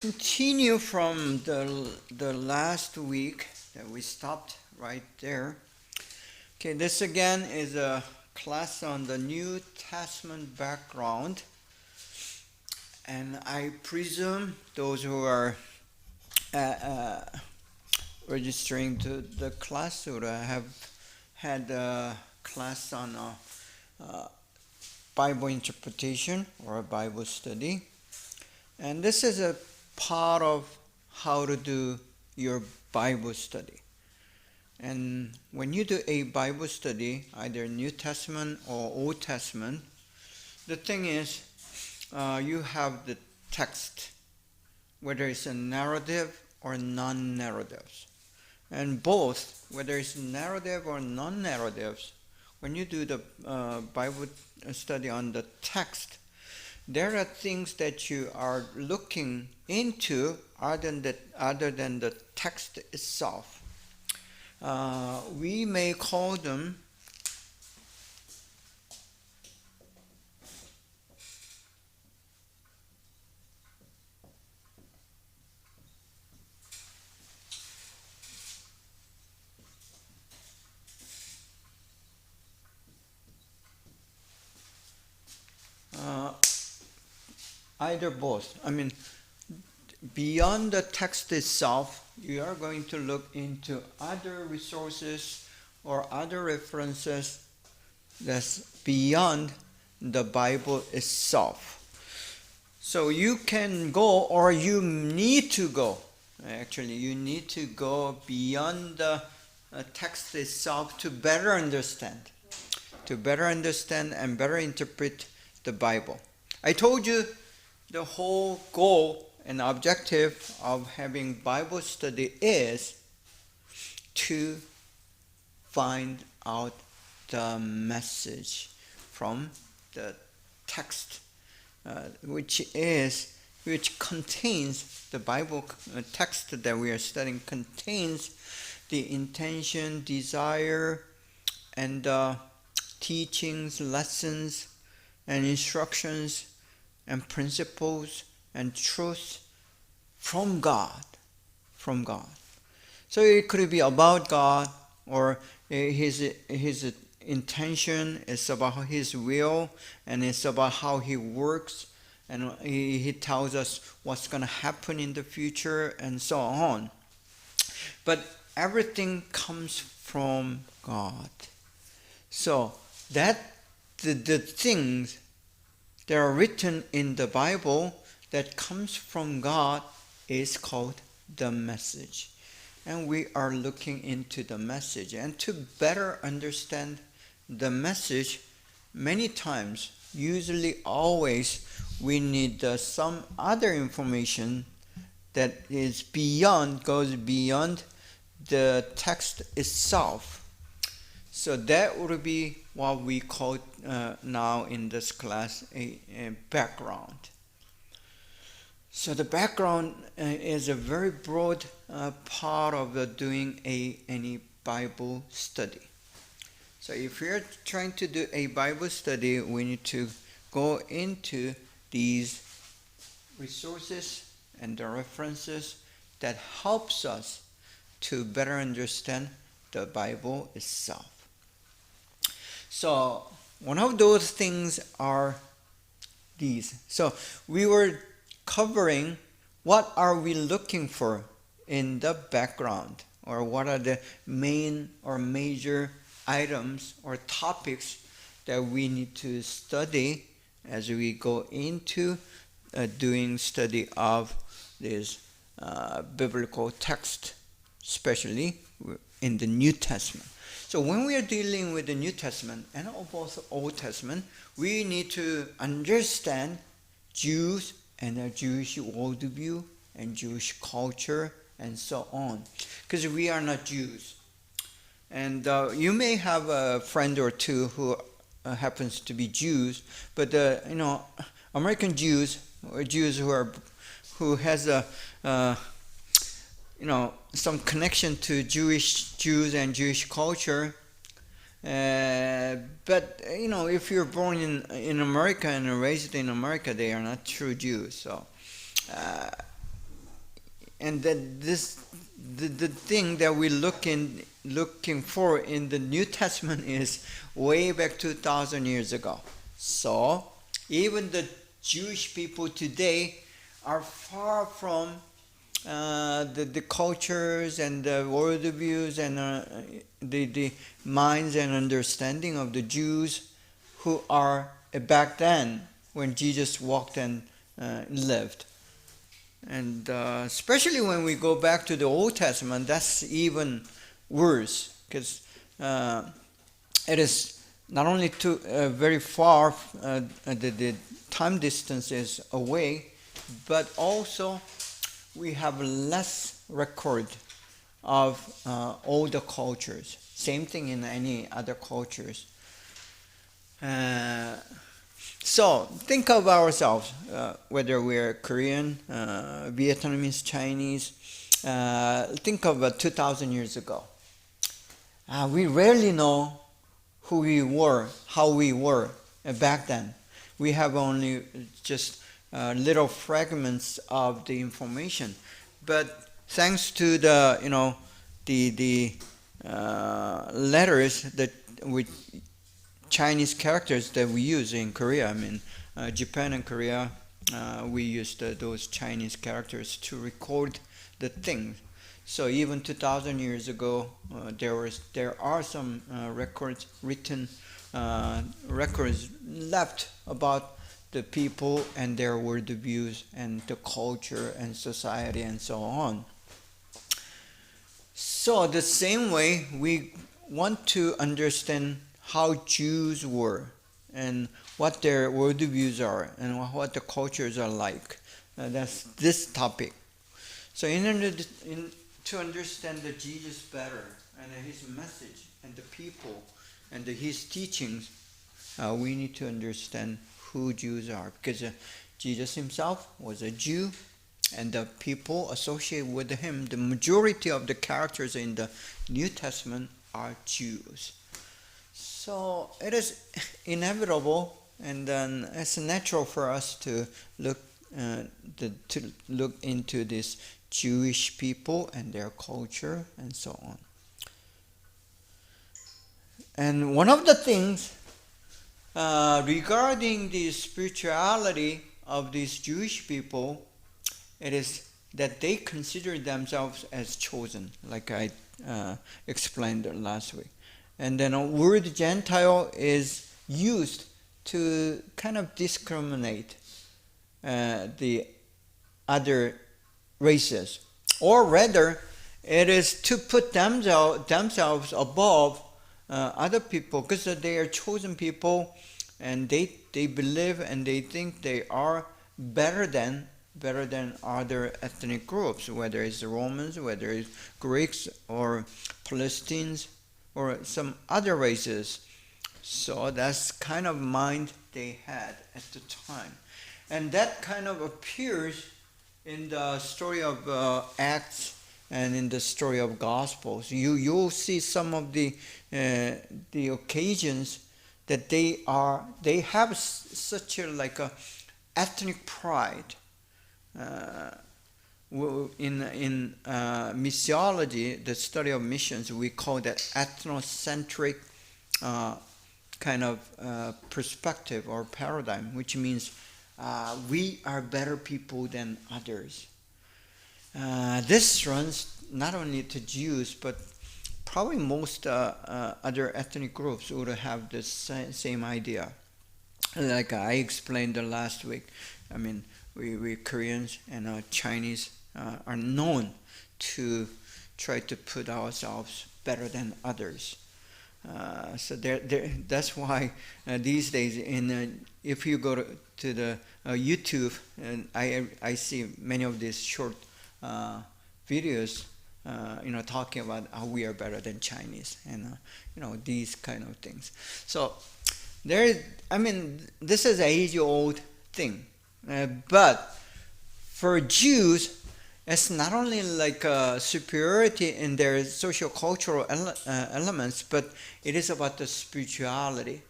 Continue from the last week that we stopped right there. Okay, this again is a class on the New Testament background, and I presume those who are registering to the class would have had a class on Bible interpretation or a Bible study. And this is a part of how to do your Bible study. And when you do a Bible study, either New Testament or Old Testament, the thing is, you have the text, whether it's a narrative or non-narratives. And both, whether it's narrative or non-narratives, when you do the Bible study on the text, there are things that you are looking into other than the text itself. We may call them either both. I mean, beyond the text itself, you are going to look into other resources or other references that's beyond the Bible itself. So you can go, or you need to go. Actually, you need to go beyond the text itself to better understand and better interpret the Bible. I told you the whole goal and objective of having Bible study is to find out the message from the text, which contains the Bible text that we are studying contains the intention, desire, and teachings, lessons, and instructions, and principles and truth from God. So it could be about God, or his intention is about his will, and it's about how he works, and he tells us what's going to happen in the future, and so on. But everything comes from God. So that the things that are written in the Bible that comes from God is called the message. And we are looking into the message. And to better understand the message, many times, usually always, we need some other information that goes beyond the text itself. So that would be what we call now in this class a background. So the background is a very broad part of doing any Bible study. So if you're trying to do a Bible study, we need to go into these resources and the references that helps us to better understand the Bible itself. So one of those things are these. So we were covering what are we looking for in the background, or what are the main or major items or topics that we need to study as we go into doing study of this biblical text, especially in the New Testament. So when we are dealing with the New Testament and both Old Testament, we need to understand Jews and their Jewish worldview and Jewish culture and so on, because we are not Jews. And you may have a friend or two who happens to be Jews, but American Jews, or Jews who has some connection to Jews and Jewish culture. But if you're born in America and raised in America, they are not true Jews. So and that the thing that we're looking for in the New Testament is way back 2,000 years ago. So even the Jewish people today are far from the cultures and the worldviews and the minds and understanding of the Jews who are back then when Jesus walked and lived. And especially when we go back to the Old Testament, that's even worse, because it is not only very far, the time distance is away, but also we have less record of all the cultures. Same thing in any other cultures. So think of ourselves, whether we're Korean, Vietnamese, Chinese. Think of 2,000 years ago. We rarely know who we were, how we were back then. We have only just little fragments of the information, but thanks to the letters that with Chinese characters that we use in Korea. I mean, Japan and Korea, we used those Chinese characters to record the things. So even 2,000 years ago, there are some written records left about the people and their worldviews and the culture and society and so on. So the same way, we want to understand how Jews were and what their worldviews are and what the cultures are like. That's this topic. So to understand the Jesus better and his message and the people and his teachings, we need to understand who Jews are, because Jesus himself was a Jew, and the people associated with him, the majority of the characters in the New Testament are Jews. So it is inevitable, and then it's natural for us to look into this Jewish people and their culture and so on. And one of the things regarding the spirituality of these Jewish people, it is that they consider themselves as chosen, like I explained last week. And then a word Gentile is used to kind of discriminate the other races. Or rather, it is to put themselves above other people, because they are chosen people and they believe and they think they are better than other ethnic groups, whether it's the Romans, whether it's Greeks or Palestinians or some other races. So that's kind of mind they had at the time. And that kind of appears in the story of Acts and in the story of Gospels. You'll see some of the occasions that they have such a ethnic pride. In missiology, the study of missions, we call that ethnocentric kind of perspective or paradigm, which means we are better people than others. This runs not only to Jews, but probably most other ethnic groups would have the same idea. Like I explained last week, I mean, we Koreans and Chinese are known to try to put ourselves better than others. So that's why these days, if you go to the YouTube, and I see many of these short videos, talking about how we are better than Chinese, and these kind of things. So this is an age-old thing, but for Jews, it's not only like superiority in their socio-cultural elements, but it is about the spirituality.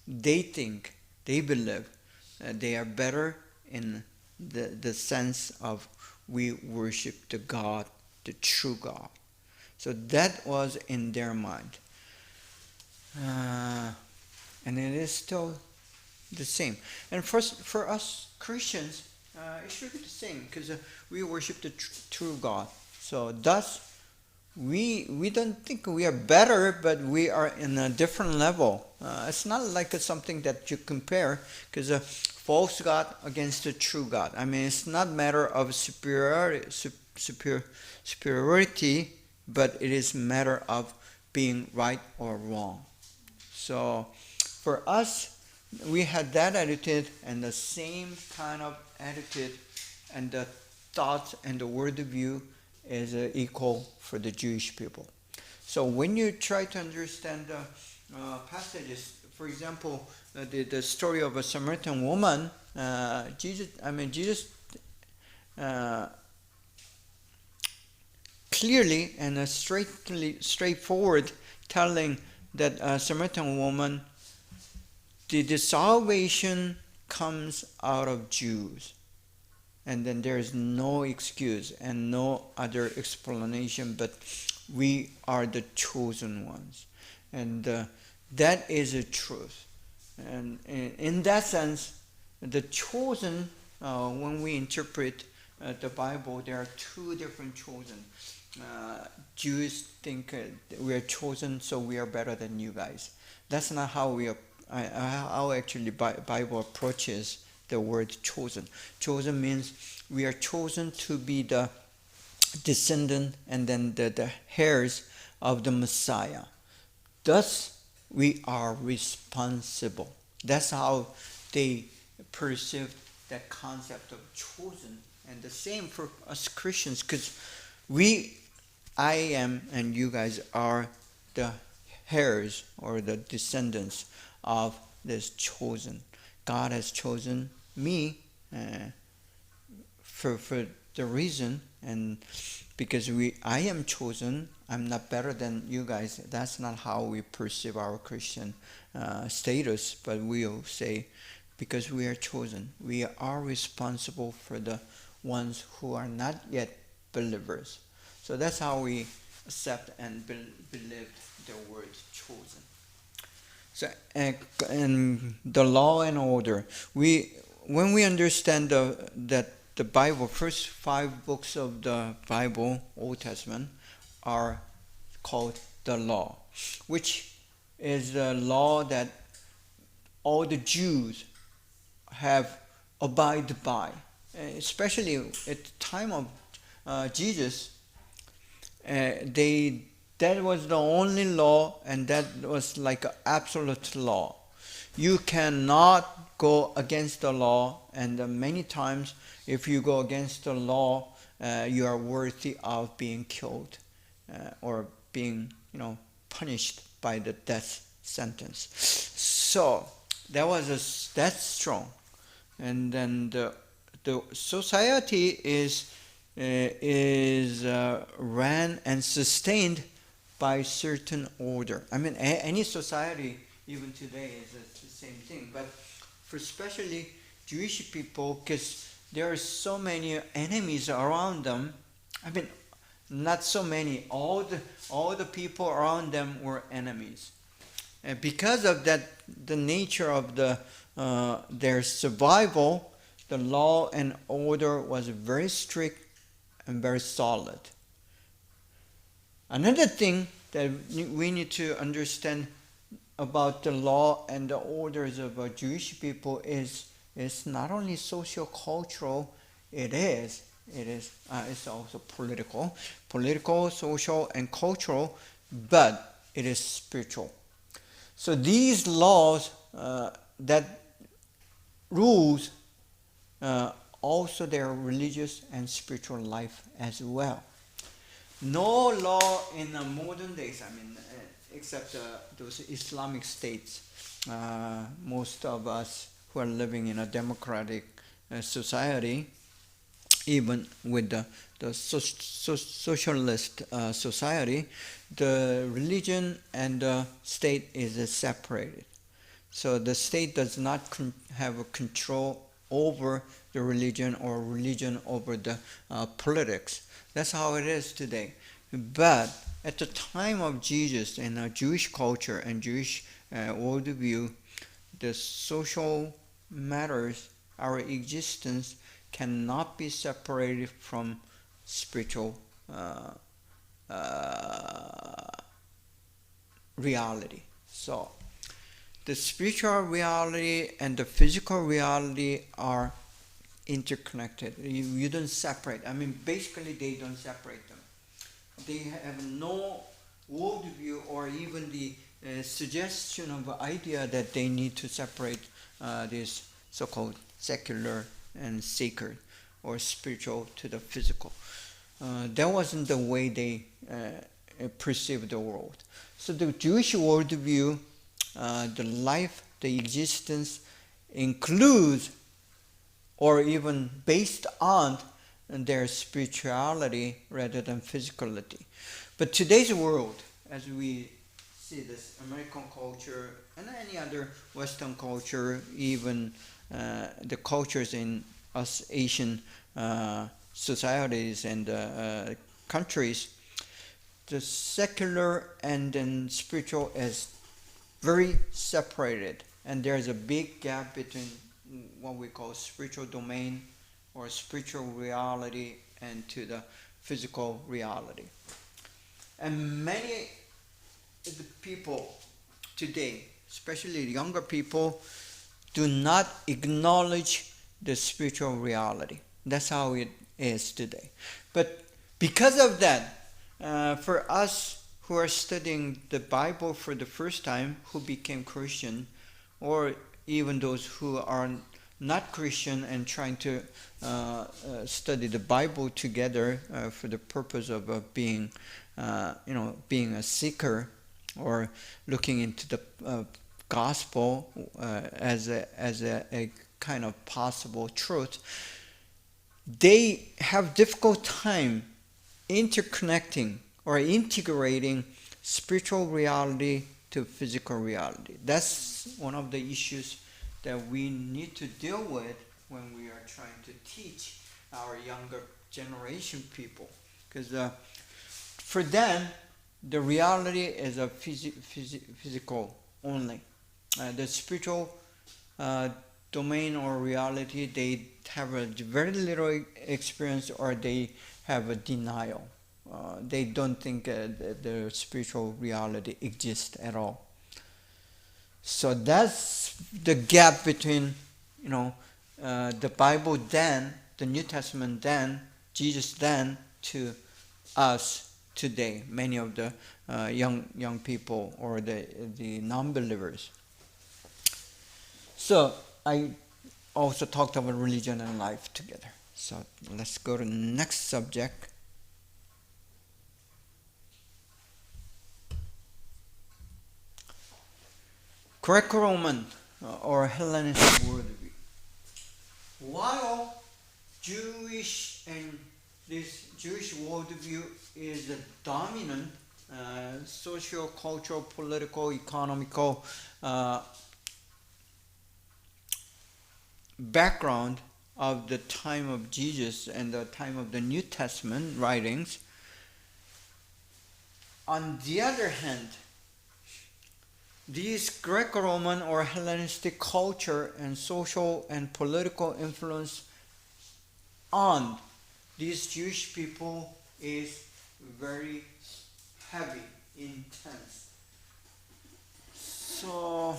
They think, they believe they are better in the sense of we worship the God, the true God. So that was in their mind. And it is still the same. And for us Christians, it should be the same, because we worship the true God. So thus, we don't think we are better, but we are in a different level. It's not like something that you compare, because false God against the true God. I mean, it's not a matter of superiority, but it is a matter of being right or wrong. So for us, we had that attitude, and the same kind of attitude and the thoughts and the worldview is equal for the Jewish people. So when you try to understand the passages, for example, the story of a Samaritan woman, Jesus clearly and straightforward telling that Samaritan woman, the salvation comes out of Jews. And then there is no excuse and no other explanation, but we are the chosen ones. And that is the truth. And in that sense, the chosen, when we interpret the Bible, there are two different chosen. Jews think we are chosen, so we are better than you guys. That's not how how actually Bible approaches the word chosen. Chosen means we are chosen to be the descendant and then the heirs of the Messiah. Thus, we are responsible. That's how they perceive that concept of chosen. And the same for us Christians, because I am and you guys are the heirs or the descendants of this chosen. God has chosen me for the reason, and because I am chosen, I'm not better than you guys. That's not how we perceive our Christian status, but we'll say, because we are chosen, we are responsible for the ones who are not yet believers. So that's how we accept and believe the word chosen. So, and the law and order, when we understand that the Bible, first 5 books of the Bible, Old Testament, are called the law, which is the law that all the Jews have abided by, especially at the time of Jesus. That was the only law, and that was like an absolute law. You cannot go against the law, and many times if you go against the law, you are worthy of being killed or being, punished by the death sentence. So that's strong. And then the society is ran and sustained by certain order. I mean, any society, even today, is the same thing. But for especially Jewish people, because there are so many enemies around them. I mean, not so many. All the people around them were enemies. And because of that, the nature of their survival, the law and order was very strict and very solid. Another thing that we need to understand about the law and the orders of Jewish people is not only socio-cultural, it's also political, social, and cultural, but it is spiritual. So these laws, that rules, also their religious and spiritual life as well. No law in the modern days, except those Islamic states. Most of us who are living in a democratic society, even with the socialist society, the religion and the state is separated. So the state does not have a control over the religion or religion over the politics. That's how it is today. But at the time of Jesus in Jewish culture and Jewish worldview, the social matters, our existence cannot be separated from spiritual reality. So the spiritual reality and the physical reality are interconnected. You don't separate. I mean, basically they don't separate them. They have no worldview or even the suggestion of idea that they need to separate this so-called secular and sacred or spiritual to the physical. That wasn't the way they perceived the world. So the Jewish worldview, the life, the existence includes or even based on their spirituality rather than physicality. But today's world, as we see this American culture and any other Western culture, even the cultures in us Asian societies and countries, the secular and then spiritual is very separated, and there's a big gap between what we call spiritual domain or spiritual reality and to the physical reality. And many of the people today, especially the younger people, do not acknowledge the spiritual reality. That's how it is today. But because of that, for us who are studying the Bible for the first time, who became Christian, or even those who are not Christian and trying to study the Bible together for the purpose of being a seeker or looking into the gospel as a kind of possible truth, they have difficult time interconnecting or integrating spiritual reality to physical reality. That's one of the issues that we need to deal with when we are trying to teach our younger generation people. Because for them, the reality is a physical only. The spiritual domain or reality, they have a very little experience or they have a denial. They don't think the spiritual reality exists at all. So that's the gap between, the Bible then, the New Testament then, Jesus then, to us today. Many of the young people or the non-believers. So I also talked about religion and life together. So let's go to the next subject. Greco-Roman or Hellenistic worldview. While Jewish and this Jewish worldview is the dominant socio-cultural, political, economical background of the time of Jesus and the time of the New Testament writings, on the other hand, these Greco-Roman or Hellenistic culture and social and political influence on these Jewish people is very heavy, intense. So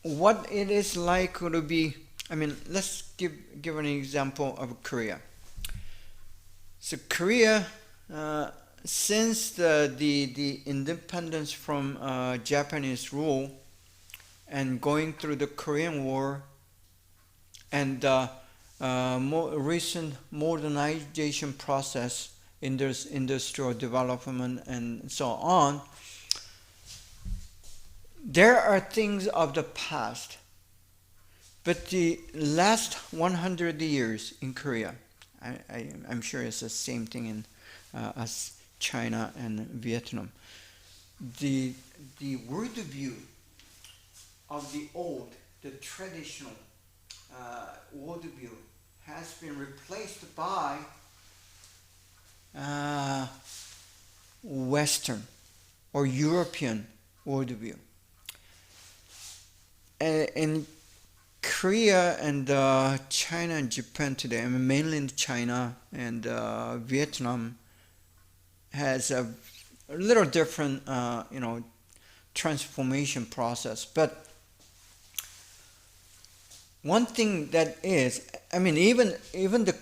what it is like to be, let's give an example of Korea. So Korea, since the independence from Japanese rule and going through the Korean War and more recent modernization process, industrial development and so on, there are things of the past. But the last 100 years in Korea, I'm sure it's the same thing in us, China and Vietnam. The worldview of the old, the traditional worldview has been replaced by Western or European worldview. In Korea and China and Japan today, I mean mainland China and Vietnam has a little different, transformation process. But one thing that is, I mean, even the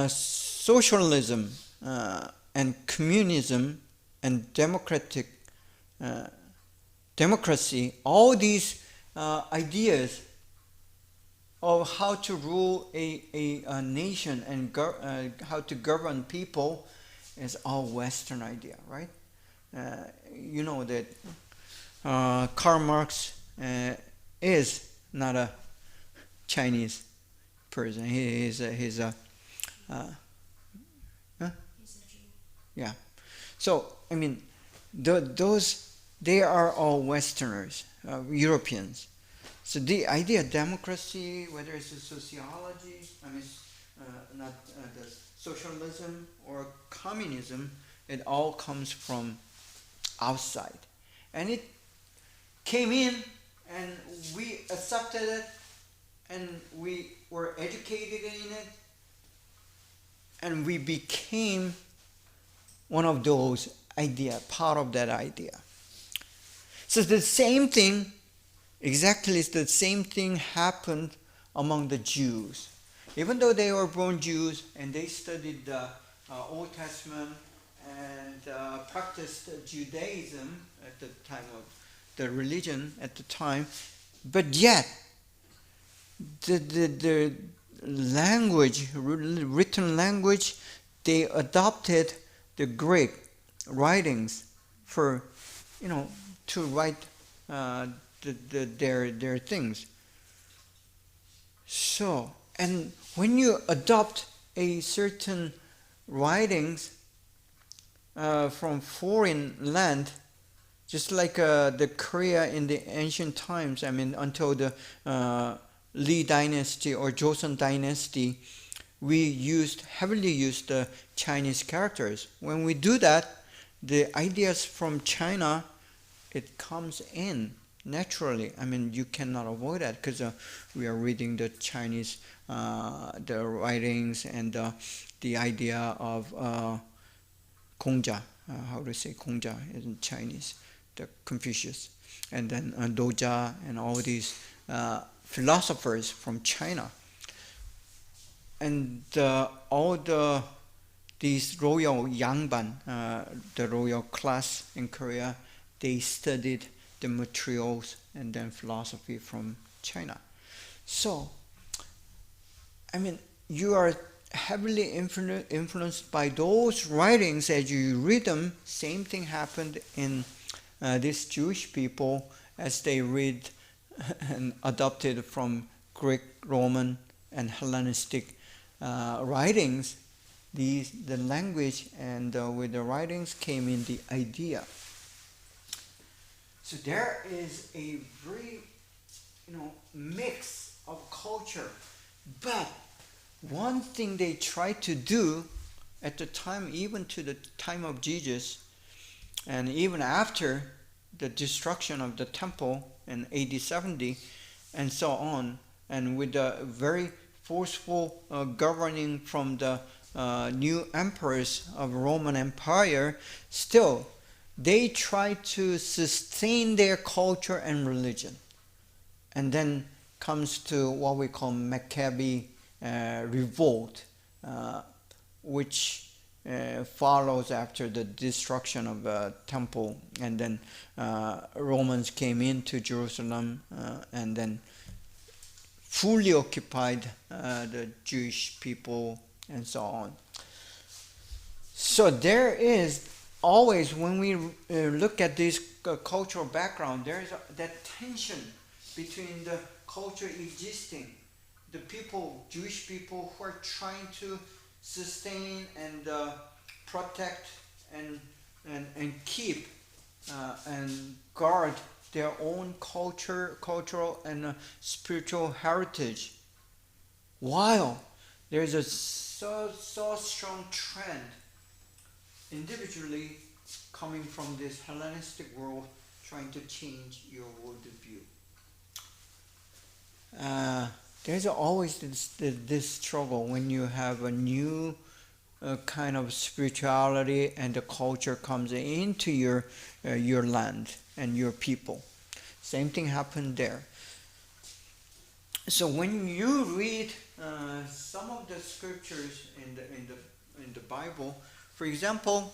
socialism and communism and democracy, all these ideas of how to rule a nation and how to govern people is all Western idea, right? You know that Karl Marx is not a Chinese person. He's a He's a Jew. yeah. So I mean, those they are all Westerners, Europeans. So the idea of democracy, whether it's a sociology, I mean, not the socialism or communism, it all comes from outside, and it came in, and we accepted it, and we were educated in it, and we became one of those part of that idea. So the same thing, exactly the same thing happened among the Jews. Even though they were born Jews and they studied the Old Testament and practiced Judaism at the time of the religion at the time, but yet the language, written language, they adopted the Greek writings for, to write their things. So, and when you adopt a certain writings from foreign land, just like the Korea in the ancient times, I mean until the Lee dynasty or Joseon dynasty, we heavily used the Chinese characters. When we do that, the ideas from China, it comes in naturally. I mean, you cannot avoid that because we are reading the Chinese, the writings and the idea of Gongja. How to say Gongja in Chinese? The Confucius, and then Doja and all these philosophers from China, and all these royal yangban, the royal class in Korea, they studied the materials and then philosophy from China. So, I mean, you are heavily influenced by those writings as you read them. Same thing happened in these Jewish people as they read and adopted from Greek, Roman, and Hellenistic writings. The language and with the writings came in the idea. So there is a very, mix of culture. But one thing they tried to do at the time, even to the time of Jesus, and even after the destruction of the temple in AD 70, and so on, and with the very forceful governing from the new emperors of Roman Empire, still they try to sustain their culture and religion. And then comes to what we call Maccabi revolt, which follows after the destruction of the temple, and then Romans came into Jerusalem and then fully occupied the Jewish people and so on. So there is always, when we look at this cultural background, there is that tension between the culture existing, the people, Jewish people who are trying to sustain and protect and keep and guard their own cultural and spiritual heritage, While there's a so strong trend individually coming from this Hellenistic world trying to change your worldview. There's always this struggle when you have a new kind of spirituality and the culture comes into your land and your people. Same thing happened there. So when you read some of the scriptures in the Bible, for example,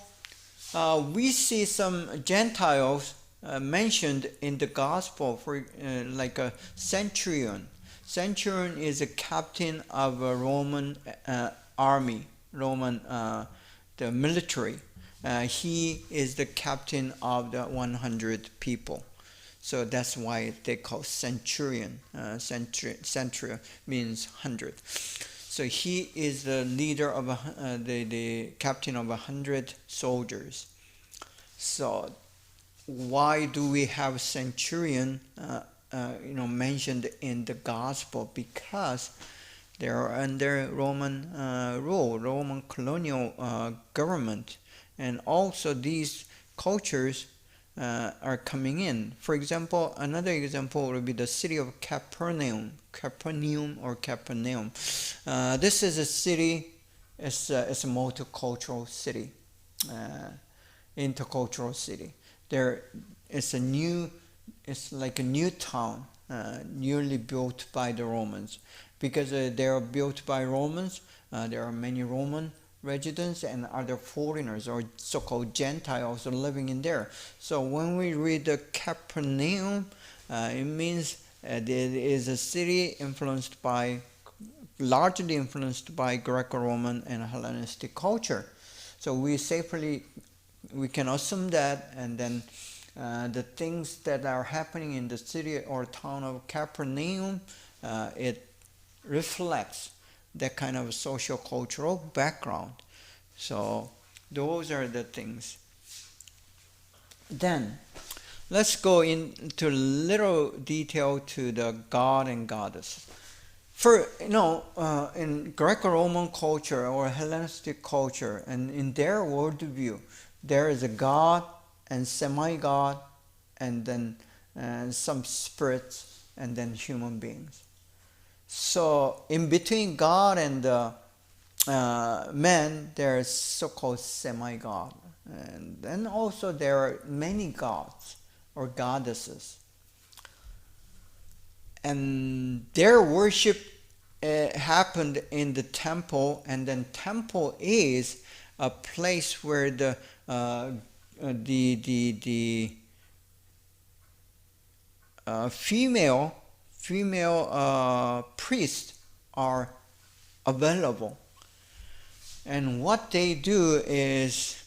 we see some Gentiles mentioned in the gospel, for like a centurion. Centurion is a captain of a Roman army, Roman the military. He is the captain of the 100 people. So that's why they call centurion. Centurion means 100. So he is the leader of the captain of 100 soldiers. So why do we have centurion mentioned in the gospel? Because they are under Roman rule, Roman colonial government, and also these cultures are coming in. For example, another example would be the city of Capernaum. This is a city. It's a multicultural city, intercultural city. It's like a new town, newly built by the Romans. Because they are built by Romans, there are many Roman residents and other foreigners or so-called Gentiles living in there. So when we read the Capernaum, it means it is a city largely influenced by Greco-Roman and Hellenistic culture. So we can assume that, and then the things that are happening in the city or town of Capernaum, it reflects that kind of socio-cultural background. So those are the things. Then let's go into little detail to the god and goddess. In Greco-Roman culture or Hellenistic culture, and in their worldview, there is a god and semi-god, and then some spirits, and then human beings. So in between God and man, there is so-called semi-god. And then also there are many gods or goddesses. And their worship happened in the temple, and then temple is a place where the female priests are available, and what they do is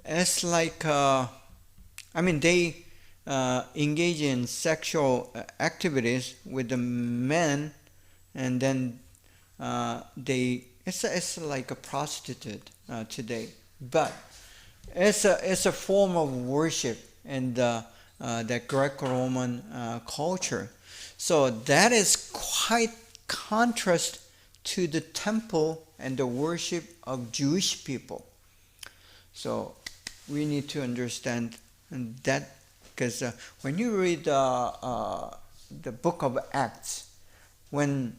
it's like they engage in sexual activities with the men, and then it's like a prostitute today, but it's a form of worship in the Greco-Roman culture. So that is quite contrast to the temple and the worship of Jewish people. So we need to understand that, because when you read the book of Acts, when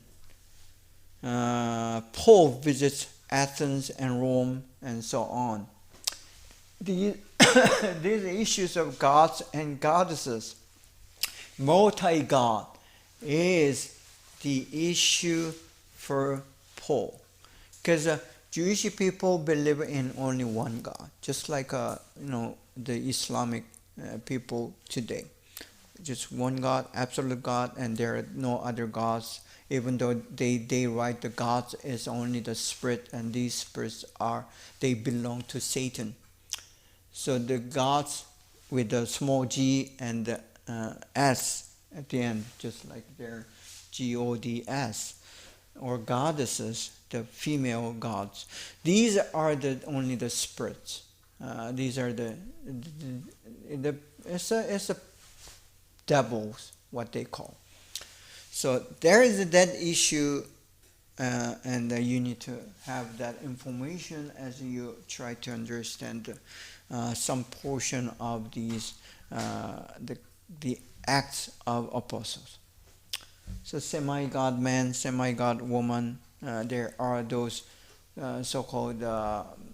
Paul visits Athens and Rome and so on, these issues of gods and goddesses, multi-god, is the issue for Paul, because Jewish people believe in only one God, just like the Islamic people today, just one God, absolute God, and there are no other gods. Even though they write the gods is only the spirit, and these spirits they belong to Satan. So the gods with the small g and the s at the end, just like their gods, or goddesses, the female gods. These are only the spirits. These are it's a devils, what they call. So there is that issue and you need to have that information as you try to understand some portion of these the acts of apostles. So semi-god man, semi-god woman, there are those so-called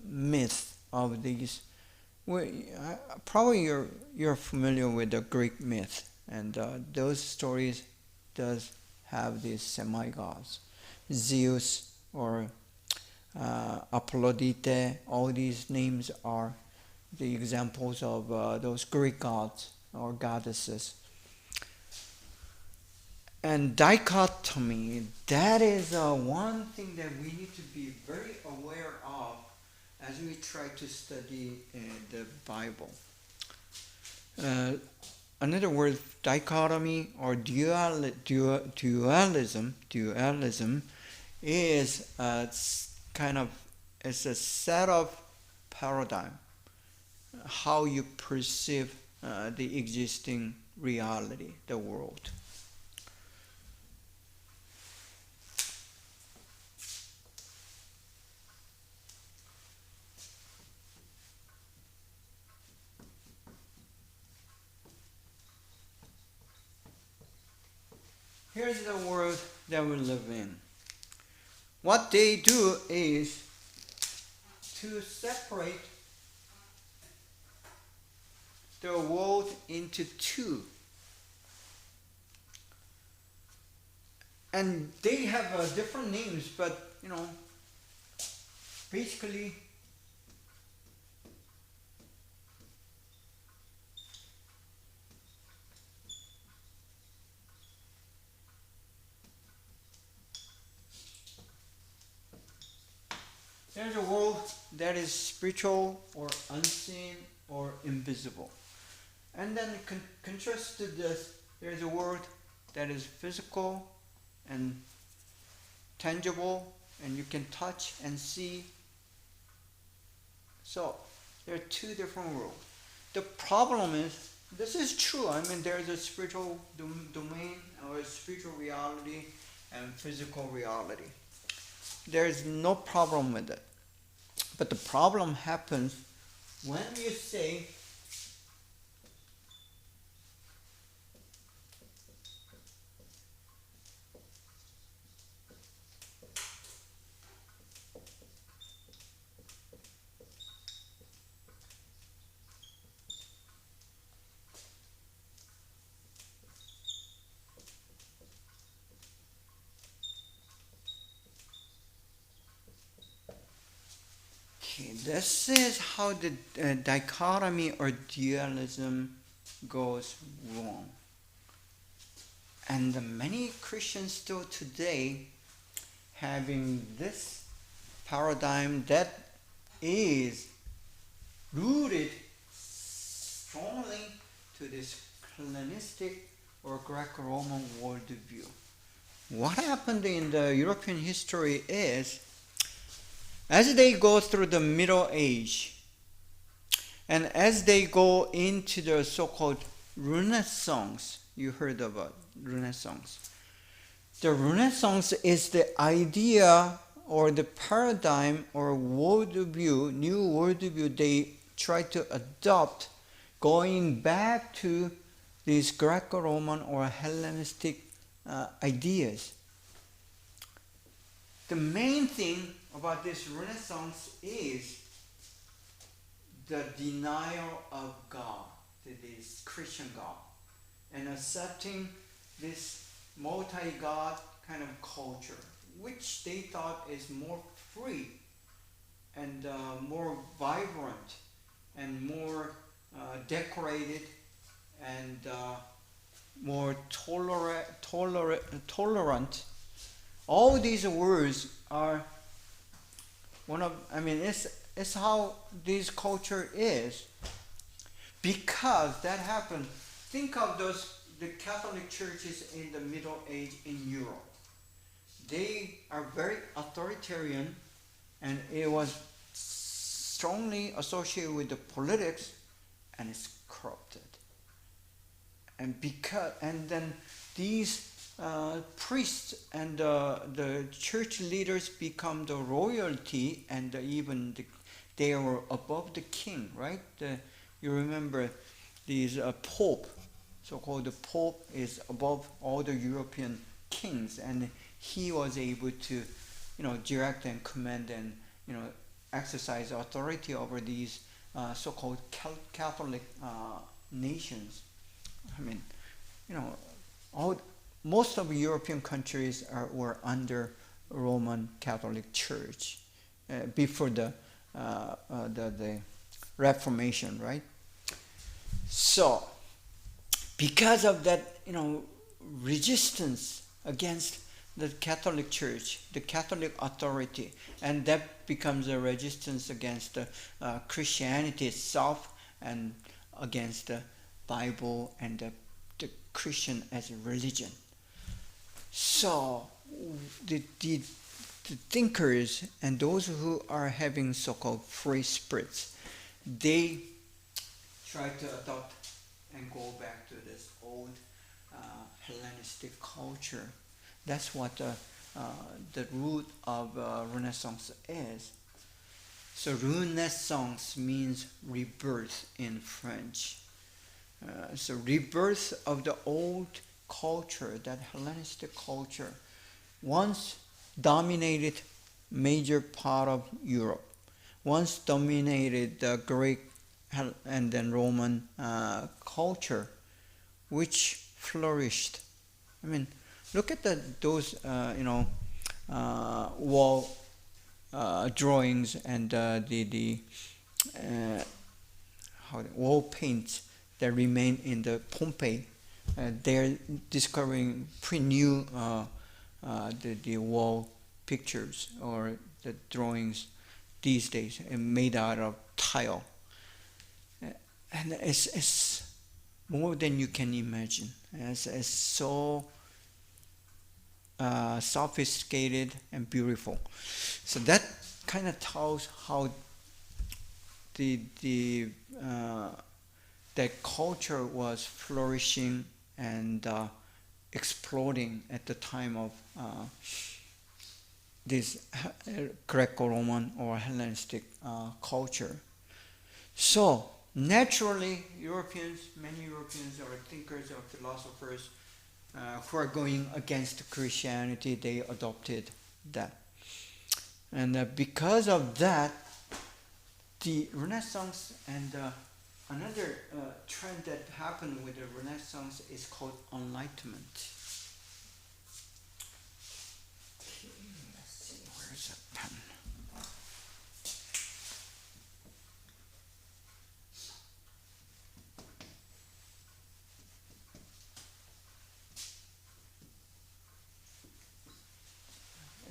myths of these. Well, probably you're familiar with the Greek myth, and those stories does have these semi-gods, Zeus or Aphrodite. All these names are the examples of those Greek gods or goddesses. And dichotomy, that is one thing that we need to be very aware of as we try to study the Bible. Another word, dichotomy or dualism is it's a set of paradigm, how you perceive the existing reality, the world. Here's the world that we live in. What they do is to separate the world into two. And they have different names, but basically there's a world that is spiritual or unseen or invisible. And then contrast to this, there's a world that is physical and tangible and you can touch and see. So there are two different worlds. The problem is, this is true. I mean, there's a spiritual domain or a spiritual reality and physical reality. There's no problem with it. But the problem happens when you say this is how the dichotomy or dualism goes wrong. And many Christians still today having this paradigm that is rooted strongly to this Hellenistic or Greco-Roman worldview. What happened in the European history is, as they go through the Middle Age, and as they go into the so-called Renaissance, you heard about Renaissance. The Renaissance is the idea or the paradigm or worldview, new worldview they try to adopt, going back to these Greco-Roman or Hellenistic ideas. The main thing about this Renaissance is the denial of God, this Christian God, and accepting this multi-God kind of culture, which they thought is more free and more vibrant and more decorated and more tolerant. All these words are it's how this culture is. Because that happened, think of the Catholic churches in the Middle Age in Europe. They are very authoritarian, and it was strongly associated with the politics, and it's corrupted. And then these priests and the church leaders become the royalty, and even they were above the king, right? You remember these Pope, so-called the Pope is above all the European kings, and he was able to, direct and command and, exercise authority over these so-called Catholic nations. I mean, most of European countries were under Roman Catholic Church before the Reformation, right? So, because of that, resistance against the Catholic Church, the Catholic authority, and that becomes a resistance against Christianity itself and against the Bible and the Christian as a religion. So the thinkers and those who are having so-called free spirits, they try to adopt and go back to this old Hellenistic culture. That's what the root of Renaissance is. So Renaissance means rebirth in French. So rebirth of the old culture, that Hellenistic culture, once dominated major part of Europe, once dominated the Greek and then Roman culture, which flourished. I mean, look at those wall drawings and the wall paints that remain in the Pompeii. They're discovering pretty new the wall pictures or the drawings these days, made out of tile. And it's more than you can imagine. It's so sophisticated and beautiful. So that kind of tells how that culture was flourishing and exploding at the time of this Greco-Roman or Hellenistic culture. So naturally, many Europeans or thinkers or philosophers who are going against Christianity, they adopted that. And because of that, the Renaissance and another trend that happened with the Renaissance is called Enlightenment. Okay, let's see, where's that pen?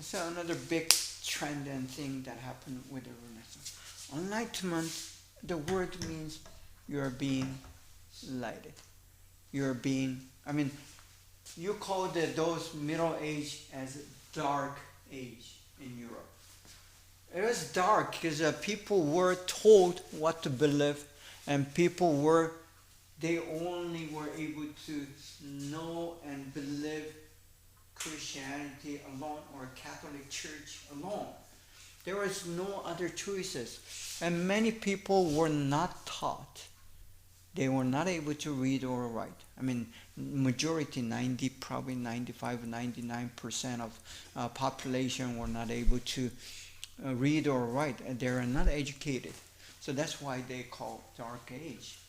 So another big trend and thing that happened with the Renaissance. Enlightenment, the word means you're being lighted. You're being, you call those Middle Age as dark age in Europe. It was dark because people were told what to believe, and they only were able to know and believe Christianity alone or Catholic Church alone. There was no other choices. And many people were not taught. They were not able to read or write. Majority, probably 95, 99% of population were not able to read or write. And they are not educated. So that's why they call Dark Age.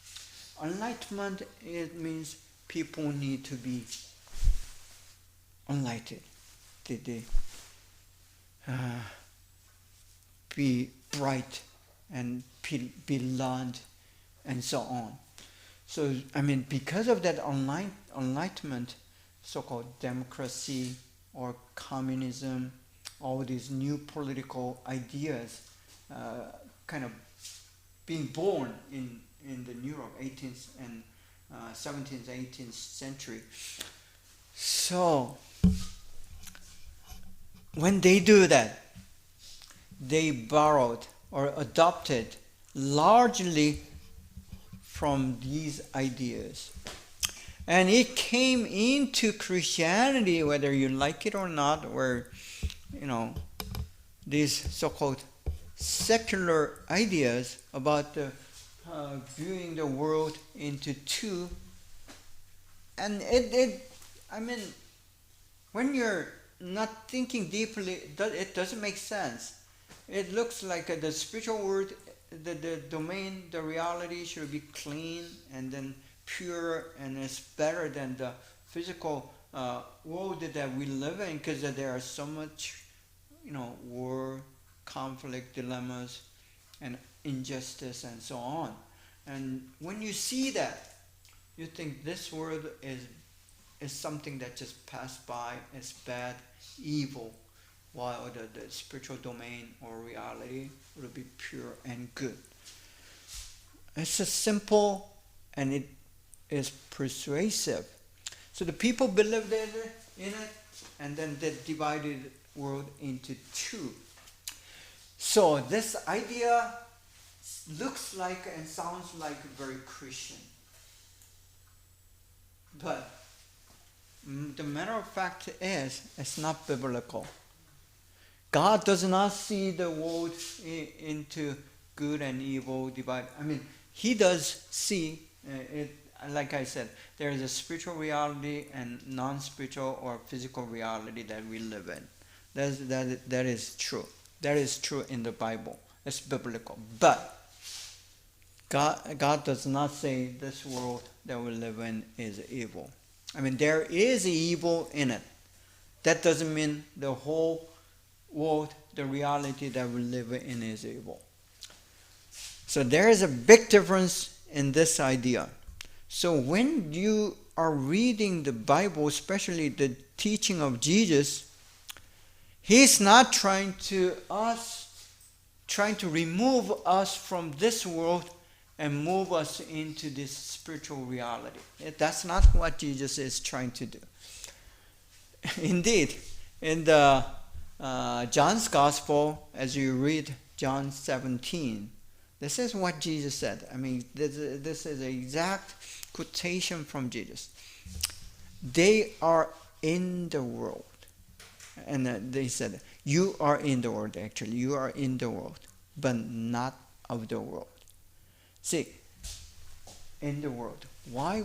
Enlightenment, it means people need to be enlightened. Be bright and be learned and so on. So, because of that enlightenment, so-called democracy or communism, all these new political ideas kind of being born in the Europe, 18th and 17th, 18th century. So, when they do that, they borrowed or adopted largely from these ideas. And it came into Christianity, whether you like it or not, where, these so-called secular ideas about viewing the world into two. And when you're not thinking deeply, it doesn't make sense. It looks like the spiritual world, the domain, the reality should be clean and then pure, and it's better than the physical world that we live in, because there are so much, war, conflict, dilemmas, and injustice, and so on. And when you see that, you think this world is something that just passed by, it's bad, evil, while the spiritual domain or reality would be pure and good. It's just simple, and it is persuasive. So the people believed in it, and then they divided the world into two. So this idea looks like and sounds like very Christian. But the matter of fact is, it's not biblical. God does not see the world into good and evil divide. He does see it. Like I said, there is a spiritual reality and non-spiritual or physical reality that we live in. That is true. That is true in the Bible. It's biblical. But God does not say this world that we live in is evil. There is evil in it. That doesn't mean the whole world, the reality that we live in, is evil. So there is a big difference in this idea. So when you are reading the Bible, especially the teaching of Jesus, He's not trying to remove us from this world and move us into this spiritual reality. That's not what Jesus is trying to do. Indeed, in the John's Gospel, as you read John 17, this is what Jesus said. This is an exact quotation from Jesus. They are in the world. And they said, you are in the world, actually. You are in the world, but not of the world. See, in the world. Why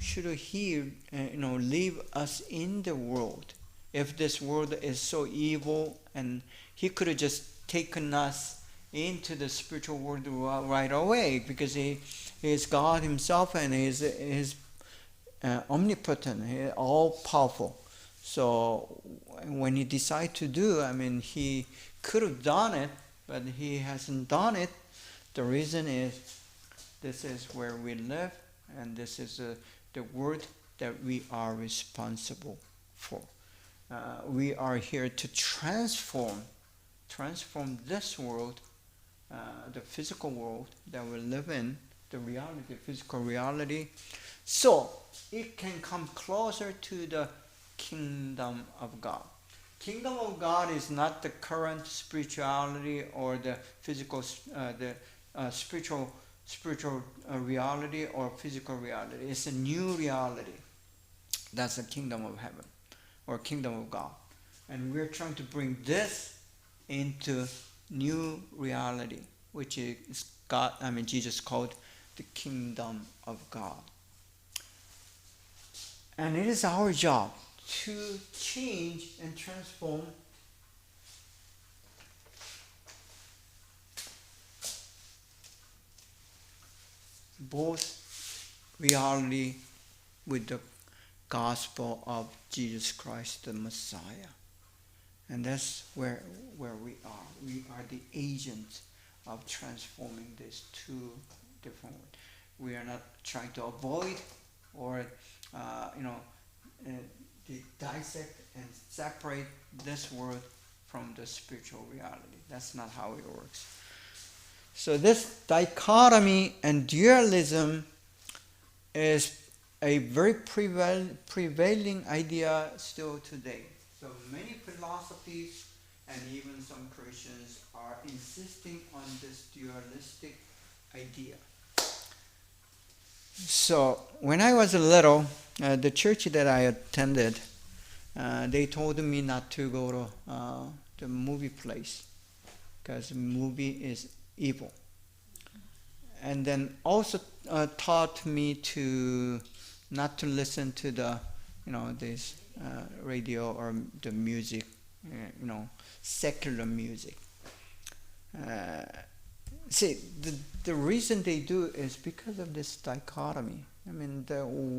should He, leave us in the world if this world is so evil, and He could have just taken us into the spiritual world right away, because He is God Himself, and He is omnipotent, He is all powerful. So when He decided to do, He could have done it, but He hasn't done it. The reason is, this is where we live, and this is the world that we are responsible for. We are here to transform this world, the physical world that we live in, the physical reality, so it can come closer to the kingdom of God. Kingdom of God is not the current spirituality or the physical, spiritual reality or physical reality. It's a new reality. That's the kingdom of heaven or kingdom of God. And we're trying to bring this into new reality, which is God. Jesus called the kingdom of God. And it is our job to change and transform both reality with the gospel of Jesus Christ the Messiah. And that's where we are. We are the agents of transforming these two different worlds. We are not trying to avoid or dissect and separate this world from the spiritual reality. That's not how it works. So this dichotomy and dualism is a very prevailing idea still today. So many philosophies and even some Christians are insisting on this dualistic idea. So when I was little, the church that I attended, they told me not to go to the movie place because movie is evil. And then also taught me to not to listen to the, this radio or the music, secular music. See, the reason they do is because of this dichotomy. I mean,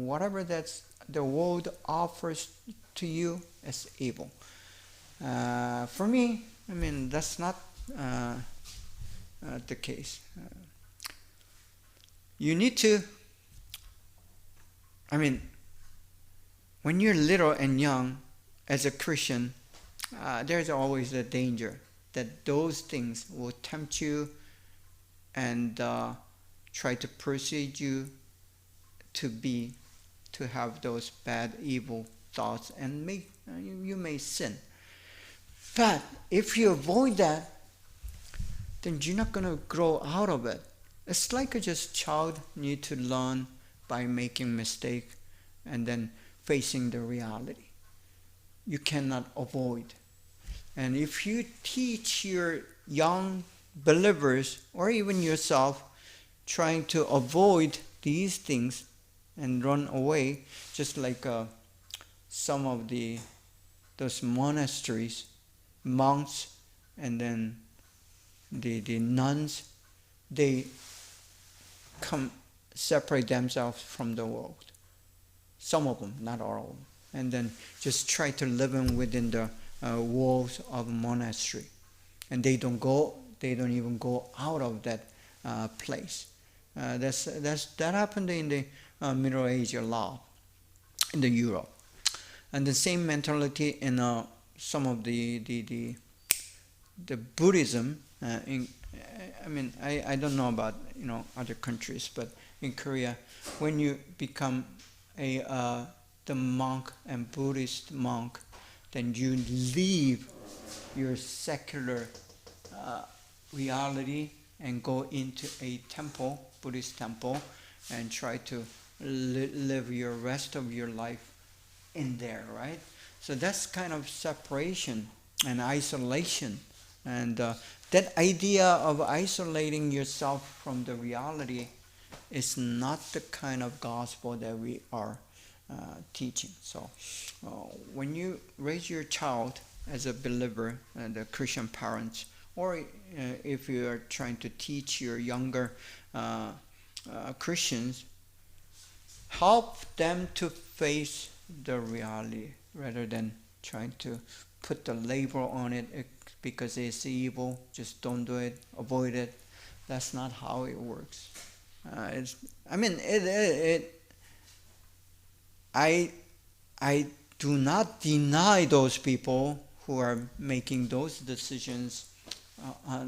whatever that's the world offers to you is evil. For me, I mean, that's not the case. You need to, I mean, when you're little and young, as a Christian, there's always a danger that those things will tempt you and try to persuade you to have those bad, evil thoughts, and you may sin. But if you avoid that, then you're not going to grow out of it. It's like just child need to learn by making mistake and then facing the reality. You cannot avoid. And if you teach your young believers or even yourself trying to avoid these things and run away, just like some of those monasteries, monks, and then the nuns, they separate themselves from the world. Some of them, not all of them. And then just try to live within the walls of a monastery. And they don't even go out of that place. That happened in the Middle Age a lot in the Europe. And the same mentality in some of the Buddhism. I don't know about other countries, but in Korea, when you become the monk and Buddhist monk, then you leave your secular reality and go into a temple, Buddhist temple, and try to live your rest of your life in there, right? So that's kind of separation and isolation. And that idea of isolating yourself from the reality is not the kind of gospel that we are teaching. So when you raise your child as a believer, the Christian parents, or if you are trying to teach your younger Christians, help them to face the reality rather than trying to put the label on it because it's evil. Just don't do it, avoid it. That's not how it works. I do not deny those people who are making those decisions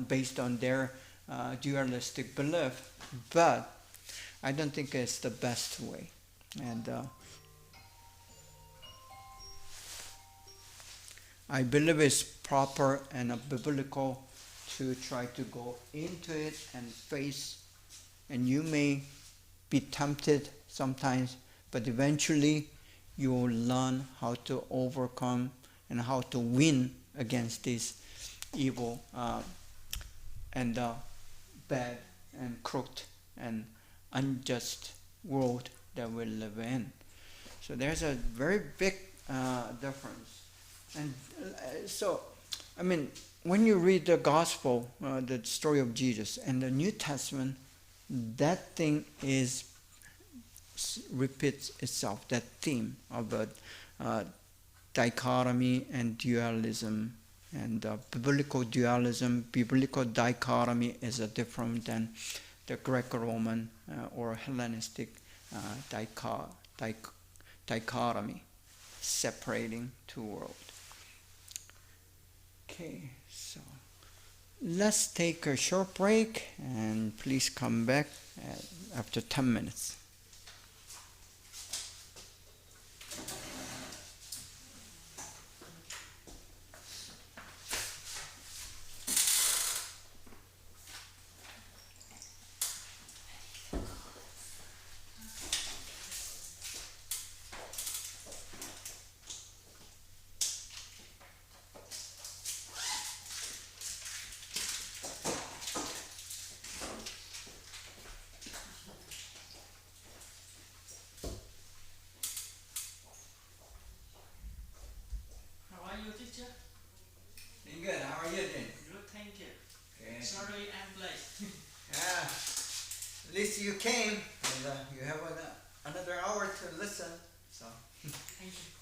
based on their dualistic belief, but I don't think it's the best way. And I believe it's proper and biblical to try to go into it and face, and you may be tempted sometimes, but eventually you will learn how to overcome and how to win against this evil and bad and crooked and unjust world that we live in. So there's a very big difference. And when you read the gospel, the story of Jesus and the New Testament, that thing repeats itself, that theme of dichotomy and dualism. And biblical dualism, biblical dichotomy is different than the Greco-Roman or Hellenistic dichotomy, separating two worlds. Okay, so let's take a short break and please come back after 10 minutes. you came, and you have another hour to listen. So. Thank you.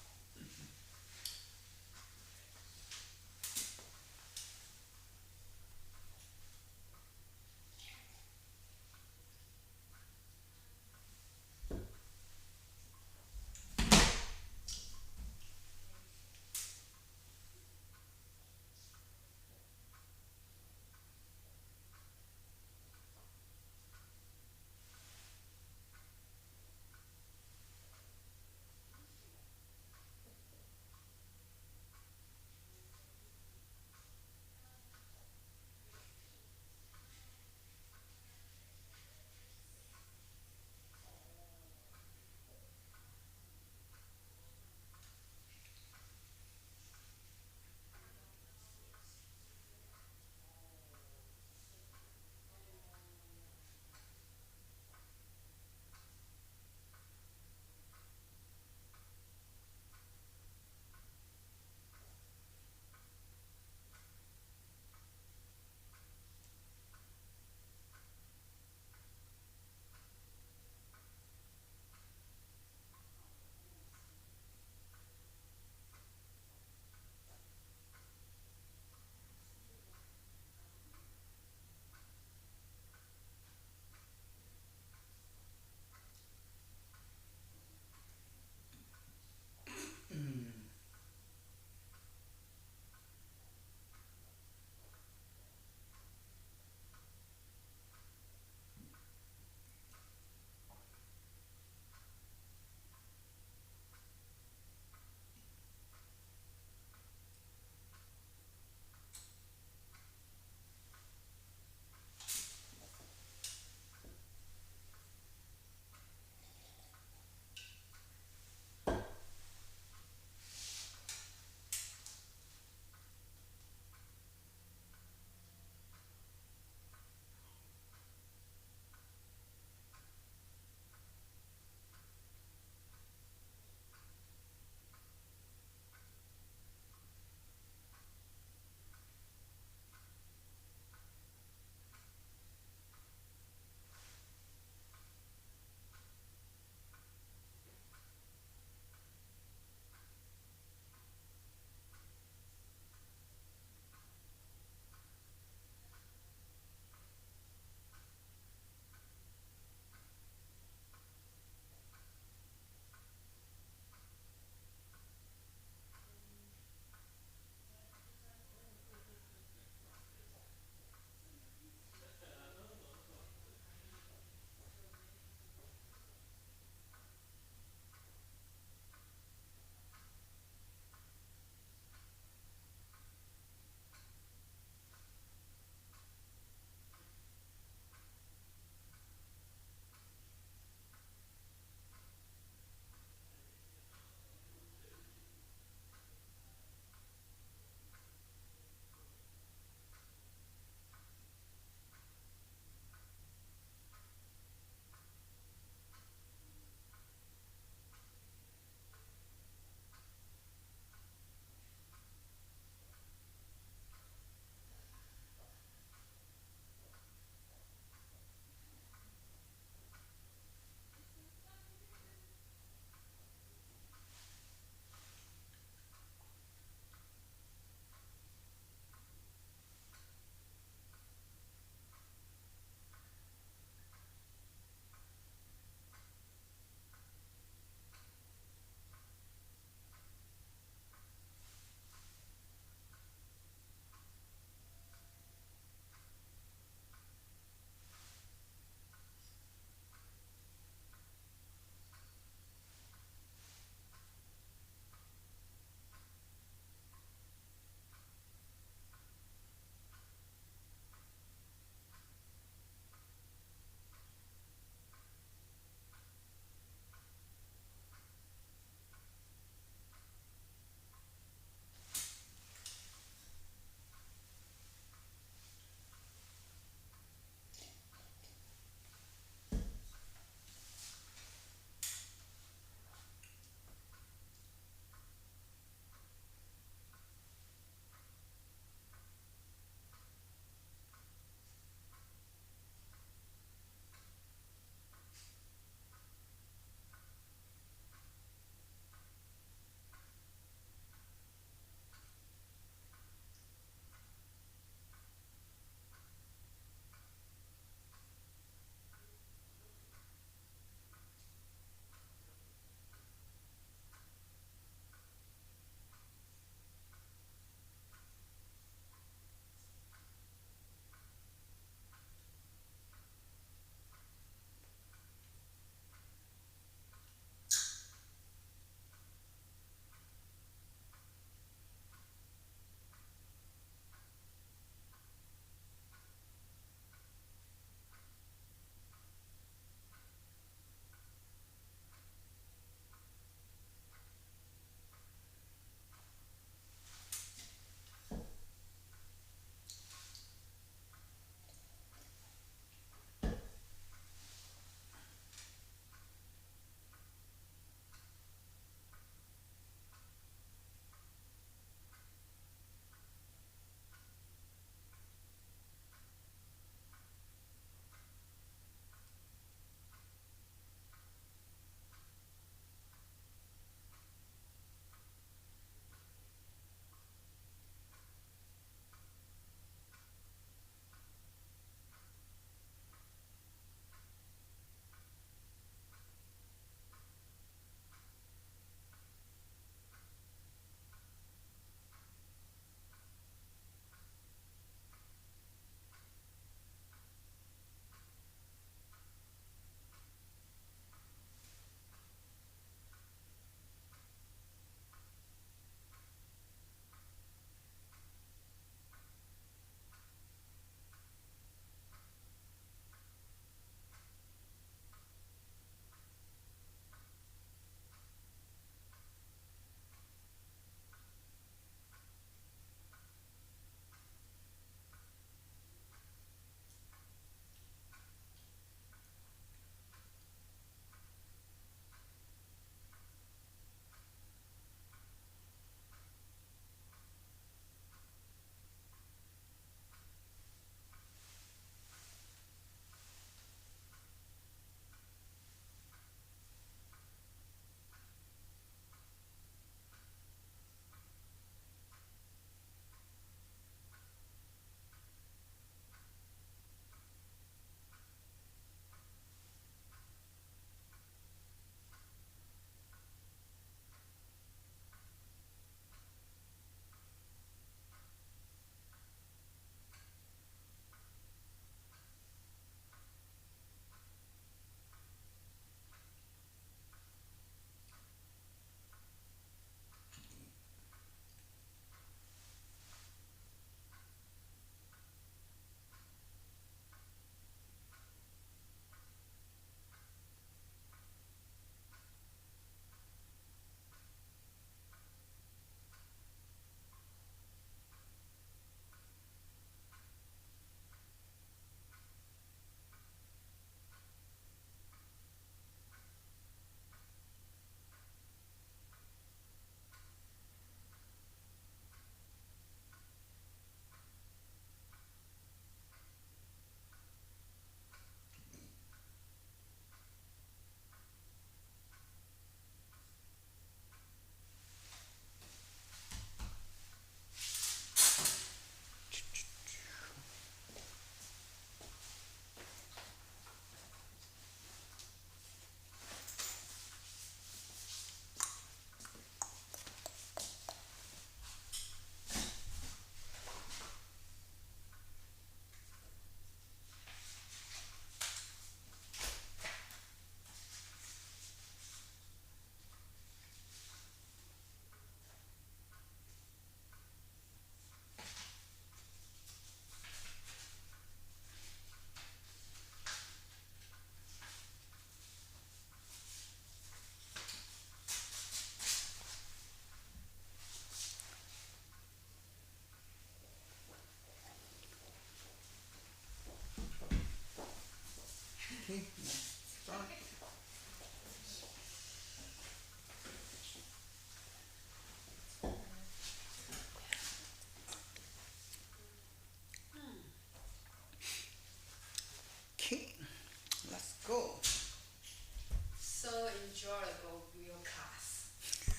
enjoyable your class.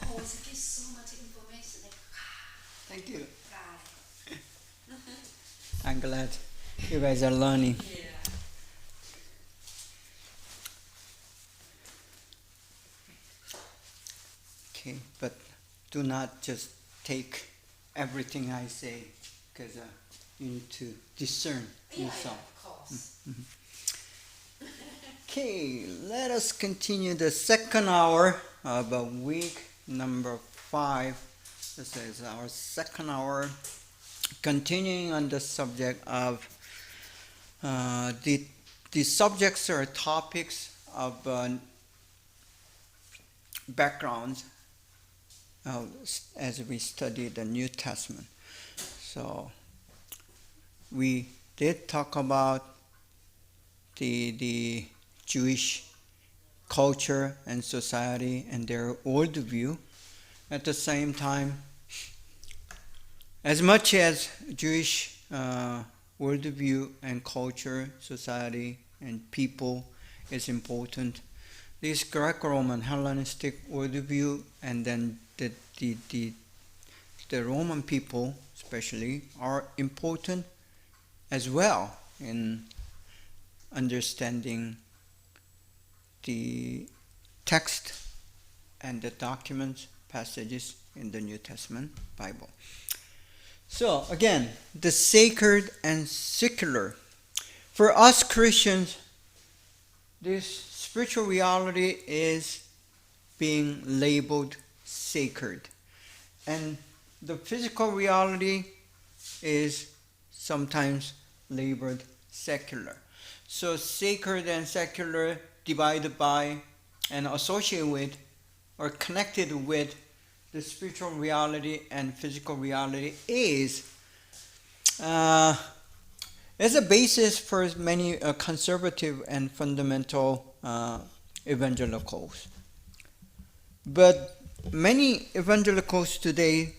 Oh, thank you so much information. Thank you. Got it. I'm glad you guys are learning. Yeah. Okay, but do not just take everything I say, because you need to discern yourself. Of course. Okay, let us continue the second hour of week number 5. This is our second hour, continuing on the subject of the subjects or topics of backgrounds as we study the New Testament. So we did talk about the Jewish culture and society and their worldview. At the same time, as much as Jewish worldview and culture, society, and people is important, this Greco-Roman Hellenistic worldview and then the Roman people especially are important as well in understanding the text and the documents, passages in the New Testament Bible. So again, the sacred and secular. For us Christians, this spiritual reality is being labeled sacred. And the physical reality is sometimes labeled secular. So sacred and secular divided by and associated with or connected with the spiritual reality and physical reality is as a basis for many conservative and fundamental evangelicals. But many evangelicals today,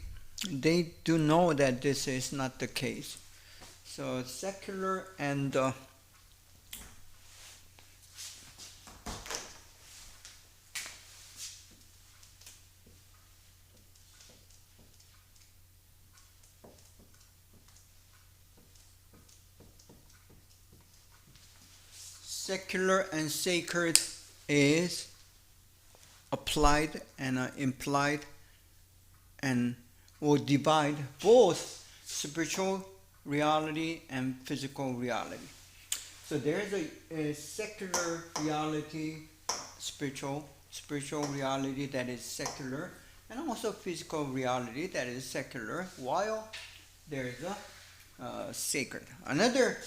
they do know that this is not the case. So secular and secular and sacred is applied and implied and or divide both spiritual reality and physical reality. So there is a secular reality, spiritual reality that is secular, and also physical reality that is secular, while there is a sacred. Another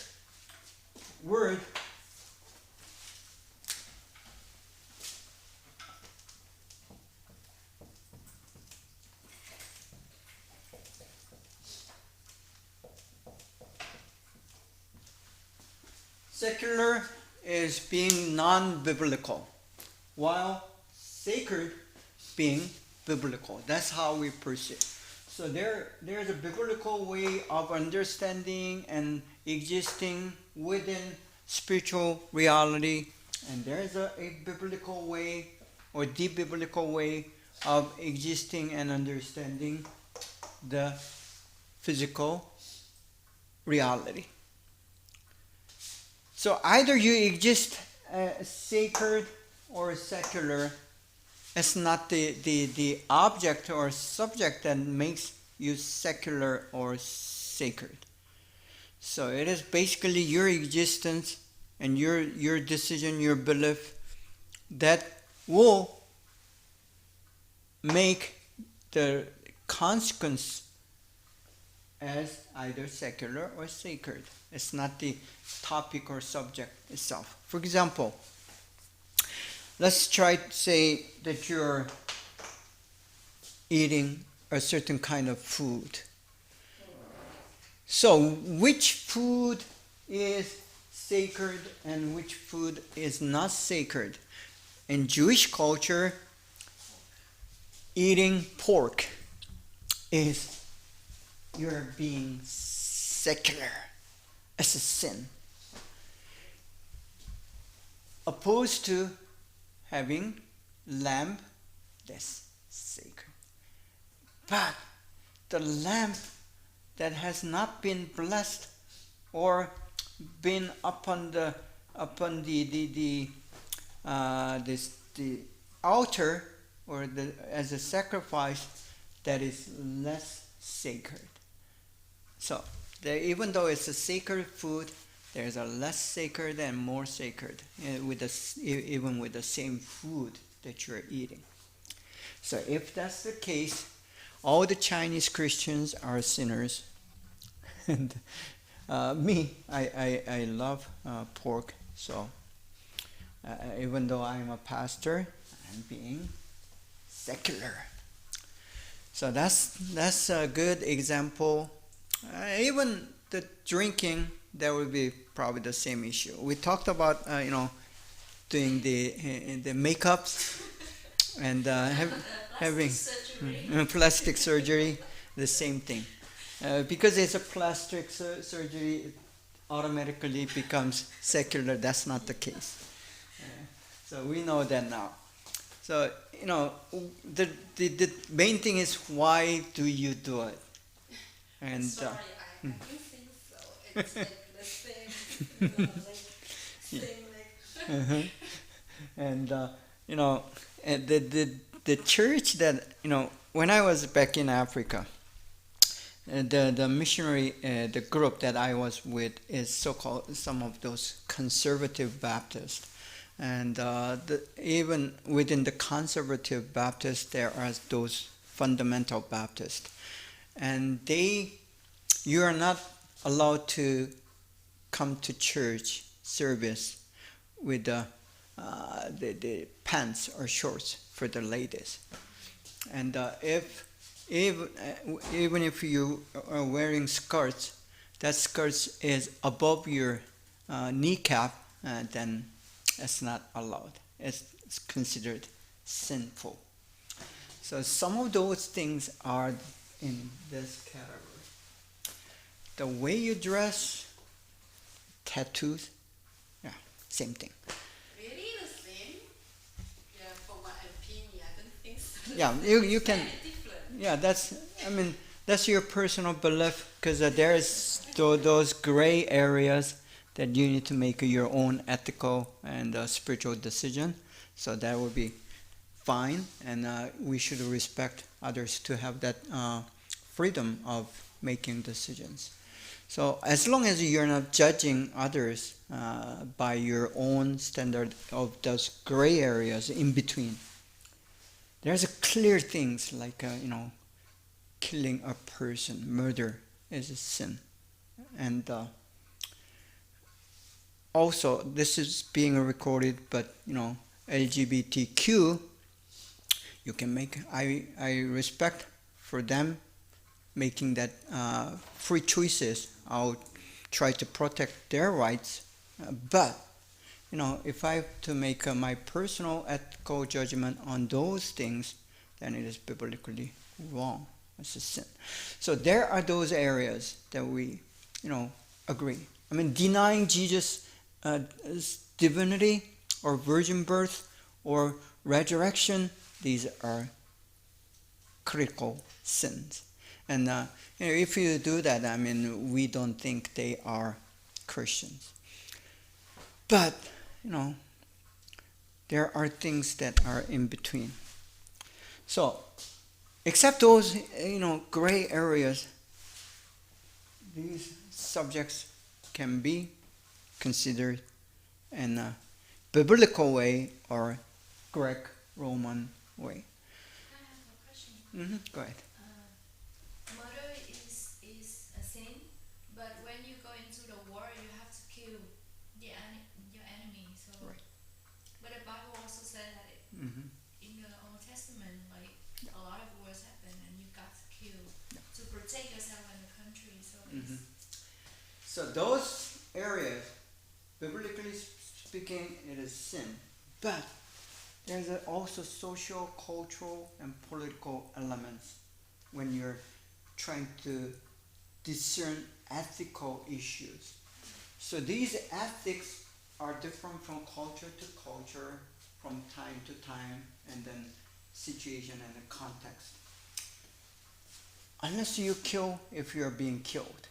word secular is being non-biblical, while sacred being biblical. That's how we perceive. So there's a biblical way of understanding and existing within spiritual reality, and there's a biblical way or the biblical way of existing and understanding the physical reality. So either you exist sacred or secular. It's not the object or subject that makes you secular or sacred. So it is basically your existence and your decision, your belief that will make the consequence as either secular or sacred. It's not the topic or subject itself. For example, let's try to say that you're eating a certain kind of food. So which food is sacred and which food is not sacred? In Jewish culture, eating pork is you're being secular. It's a sin. Opposed to having lamb, that's sacred. But the lamb that has not been blessed or been upon the altar or as a sacrifice, that is less sacred. So even though it's a sacred food, there's a less sacred and more sacred even with the same food that you're eating. So if that's the case, all the Chinese Christians are sinners. And I love pork. So even though I'm a pastor, I'm being secular. So that's a good example. Even the drinking, that would be probably the same issue. We talked about doing the makeups and having plastic surgery, the same thing. Because it's a plastic surgery, it automatically becomes secular. That's not the case. So we know that now. So the main thing is, why do you do it? And Sorry, I don't think so. It's like the same, same and and the church that when I was back in Africa, the missionary the group that I was with is so-called some of those conservative Baptists, and even within the conservative Baptists there are those fundamental Baptists, and you are not allowed to come to church service with the pants or shorts for the ladies, and even if you are wearing skirts, that skirts is above your kneecap, then it's not allowed. It's considered sinful. So some of those things are in this category. The way you dress, tattoos, yeah, same thing. Really the same? Yeah, for my opinion, I don't think so. Yeah, you can. Very different. Yeah, that's your personal belief, because there's those gray areas that you need to make your own ethical and spiritual decision. So that would be fine, and we should respect others to have that freedom of making decisions. So as long as you're not judging others by your own standard of those gray areas in between, there's clear things like killing a person, murder is a sin, and also this is being recorded, but LGBTQ, you can make. I respect for them making that free choices. I'll try to protect their rights, but if I have to make my personal ethical judgment on those things, then it is biblically wrong. It's a sin. So there are those areas that we agree. I mean, denying Jesus' divinity or virgin birth or resurrection, these are critical sins. And if you do that, I mean, we don't think they are Christians. But, there are things that are in between. So, except those, gray areas, these subjects can be considered in a biblical way or Greek-Roman way. I have a question. Go ahead. Murder is a sin, but when you go into the war, you have to kill your enemy. So, Right. but the Bible also said that Mm-hmm. in the Old Testament, like a lot of wars happen, and you got to kill to protect yourself and the country. So Mm-hmm. So those areas, biblically speaking, it is sin. But there's also social, cultural, and political elements when you're trying to discern ethical issues. So these ethics are different from culture to culture, from time to time, and then situation and the context. Unless you kill, if you're being killed,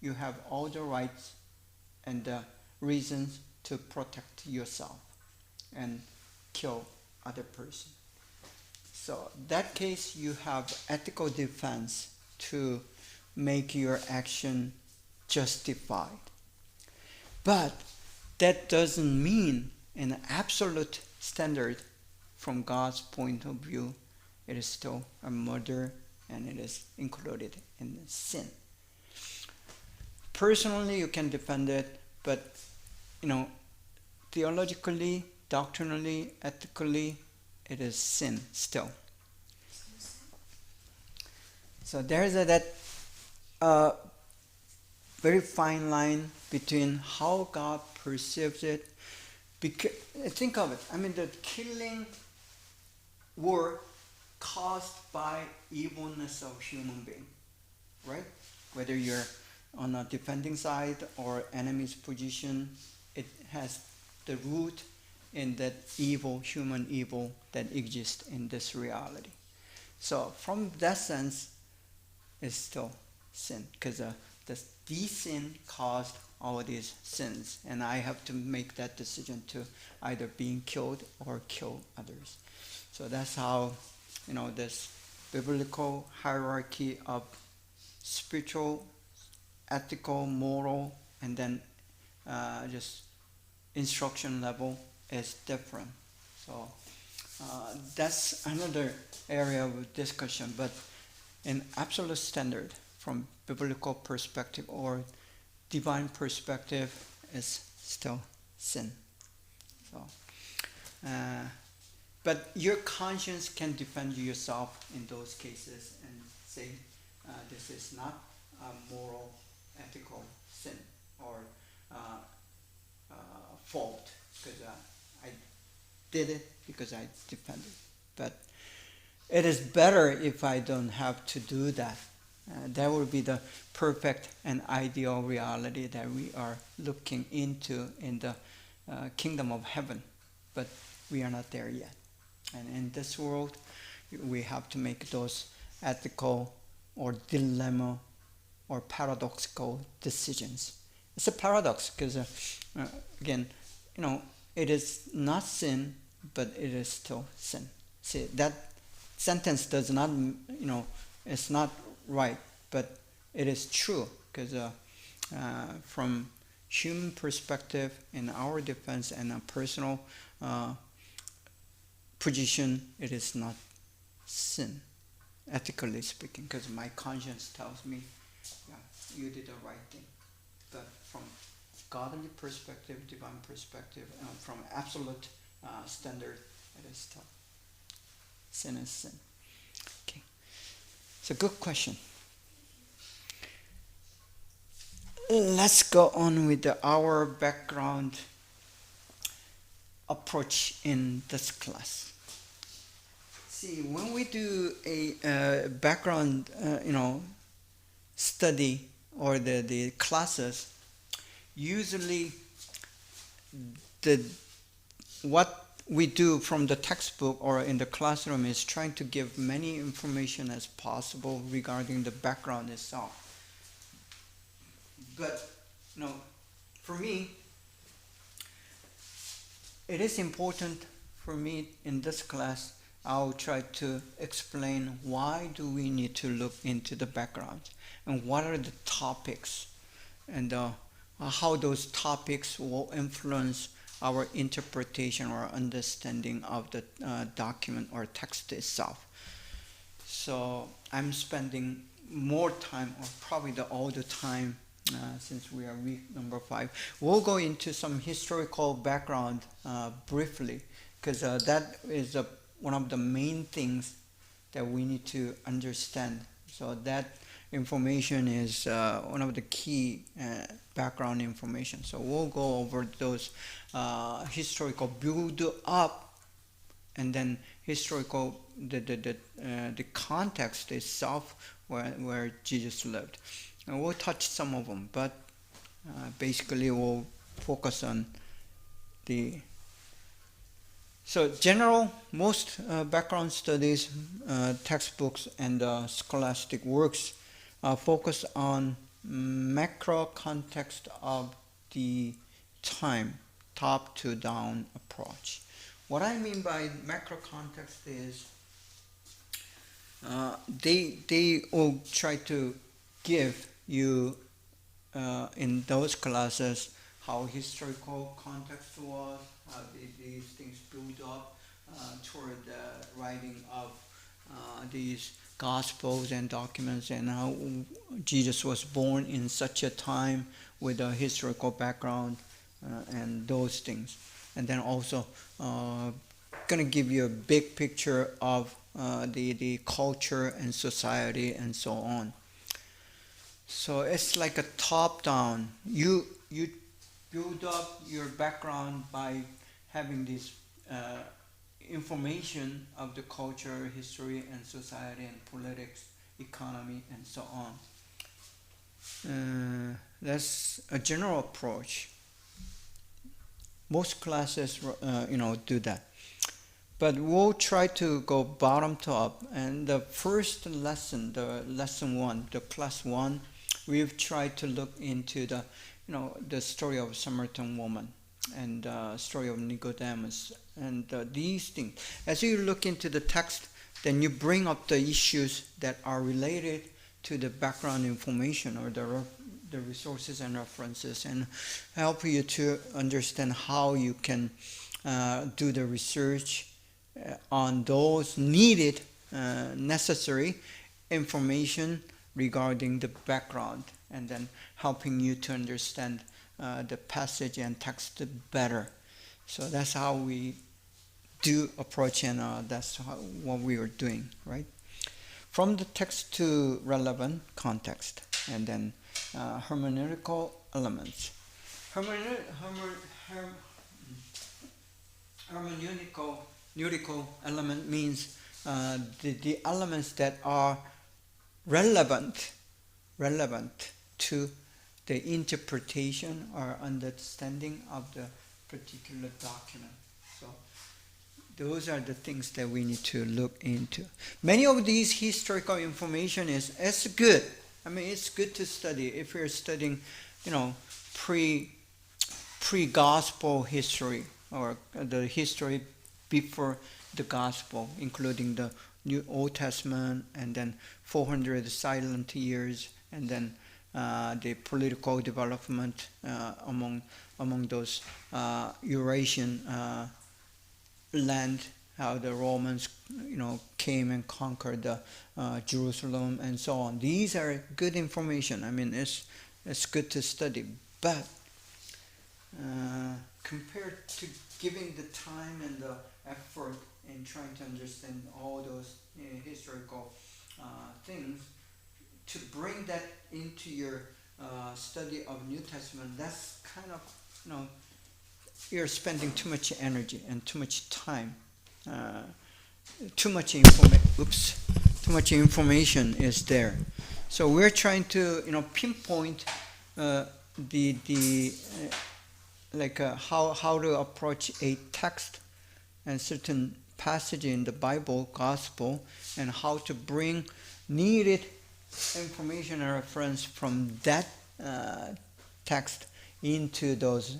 you have all the rights and the reasons to protect yourself and kill other person. So that case, you have ethical defense to make your action justified. But that doesn't mean an absolute standard from God's point of view, it is still a murder and it is included in sin. Personally, you can defend it, but theologically, doctrinally, ethically, it is sin still. So there is that very fine line between how God perceives it. Because, think of it. The killing were caused by evilness of human being, right? Whether you're on a defending side or enemy's position, it has the root in that evil, human evil that exists in this reality. So from that sense, it's still sin, because the sin caused all these sins, and I have to make that decision to either being killed or kill others. So that's how this biblical hierarchy of spiritual, ethical, moral, and then just instruction level is different. So that's another area of discussion. But in absolute standard, from biblical perspective or divine perspective, is still sin. So, but your conscience can defend yourself in those cases and say this is not a moral, ethical sin or fault, because I did it because I defended. But it is better if I don't have to do that. That would be the perfect and ideal reality that we are looking into in the kingdom of heaven. But we are not there yet. And in this world, we have to make those ethical or dilemma or paradoxical decisions. It's a paradox because, again, it is not sin, but it is still sin. See, that sentence does not, it's not right, but it is true because from human perspective, in our defense and a personal position, it is not sin, ethically speaking, because my conscience tells me, yeah, you did the right thing. But from godly perspective, divine perspective, and from absolute standard, it is still sin is sin. Okay, it's a good question. Let's go on with our background approach in this class. See, when we do a background, study or the classes, usually what we do from the textbook or in the classroom is trying to give many information as possible regarding the background itself. But, for me, it is important for me in this class, I'll try to explain why do we need to look into the background and what are the topics and how those topics will influence our interpretation or understanding of the document or text itself. So I'm spending more time, or probably all the time, since we are week number 5. We'll go into some historical background briefly, because that is one of the main things that we need to understand. So that information is one of the key background information. So we'll go over those historical build up, and then historical the context itself where Jesus lived. And we'll touch some of them, but basically we'll focus on the So most background studies, textbooks, and scholastic works focus on macro context of the time, top to down approach. What I mean by macro context is they all try to give you in those classes how historical context was, how these things build up toward the writing of these gospels and documents, and how Jesus was born in such a time with a historical background and those things. And then also going to give you a big picture of the culture and society and so on. So it's like a top-down. You build up your background by having this information of the culture, history, and society, and politics, economy, and so on. That's a general approach. Most classes, do that. But we'll try to go bottom to up. And the first lesson, the lesson 1, the class 1, we've tried to look into the story of Samaritan woman and story of Nicodemus and these things. As you look into the text, then you bring up the issues that are related to the background information or the resources and references, and help you to understand how you can do the research on those needed, necessary information regarding the background, and then helping you to understand the passage and text better. So that's how we do approach, and that's what we are doing, right? From the text to relevant context, and then hermeneutical elements. Hermeneutical element means the elements that are relevant to the interpretation or understanding of the particular document. So those are the things that we need to look into. Many of these historical information is good. I mean, it's good to study if you're studying, pre-gospel history, or the history before the gospel, including the New Old Testament, and then 400 silent years, and then the political development among those Eurasian land, how the Romans, came and conquered Jerusalem and so on. These are good information. I mean, it's good to study, but compared to giving the time and the effort in trying to understand all those historical things, to bring that into your study of New Testament, that's kind of, you're spending too much energy and too much time. Too much information is there. So we're trying to, pinpoint how to approach a text and certain passage in the Bible, gospel, and how to bring needed information and reference from that text into those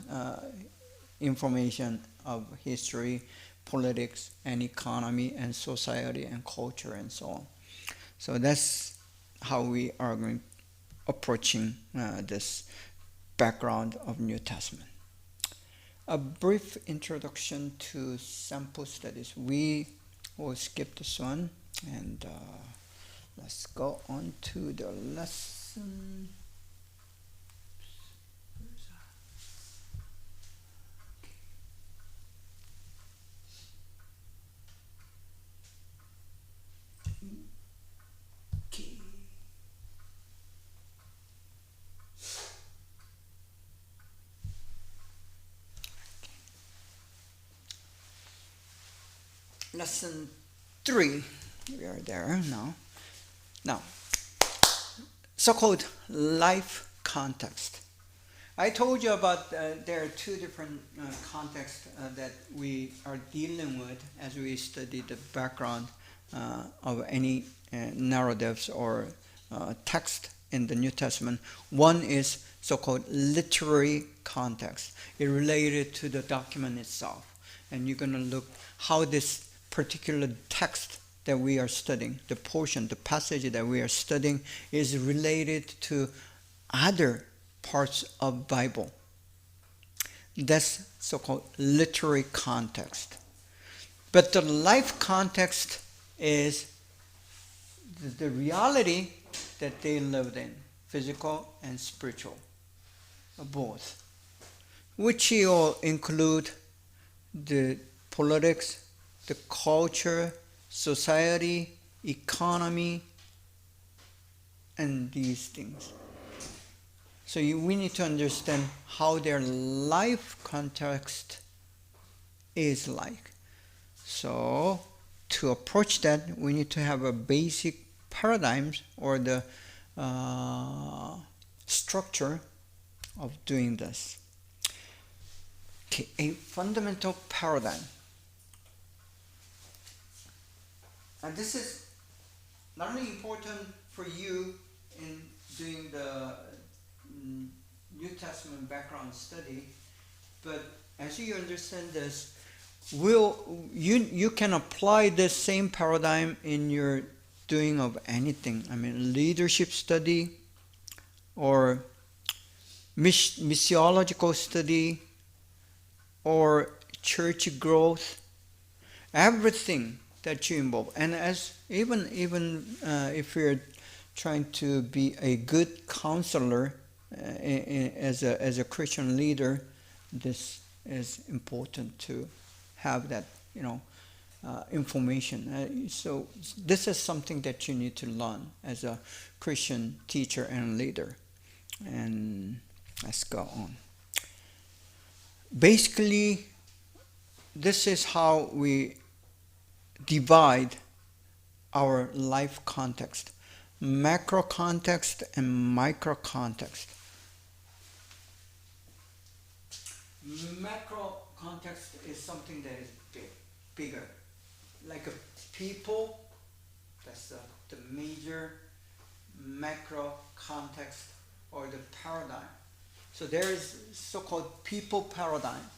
information of history, politics, and economy, and society, and culture, and so on. So that's how we are approaching this background of New Testament. A brief introduction to sample studies. We will skip this one, and let's go on to the lesson. Okay. Lesson 3. We are there now. Now, so-called life context. I told you about there are two different contexts that we are dealing with as we study the background of any narratives or text in the New Testament. One is so-called literary context. It related to the document itself. And you're going to look how this particular text that we are studying, the portion, the passage that we are studying is related to other parts of Bible. That's so-called literary context. But the life context is the reality that they lived in, physical and spiritual, both, which will include the politics, the culture, society, economy, and these things. So we need to understand how their life context is like. So to approach that, we need to have a basic paradigms or the structure of doing this. Okay, a fundamental paradigm. And this is not only important for you in doing the New Testament background study, but as you understand this, you can apply this same paradigm in your doing of anything. I mean, leadership study or missiological study or church growth, everything that you involve. And as even if you're trying to be a good counselor as a Christian leader, this is important to have that information. So this is something that you need to learn as a Christian teacher and leader. And let's go on. Basically, this is how we divide our life context: macro context and micro context. Macro context is something that is bigger, like a people. That's the major macro context or the paradigm. So there is so-called people paradigm.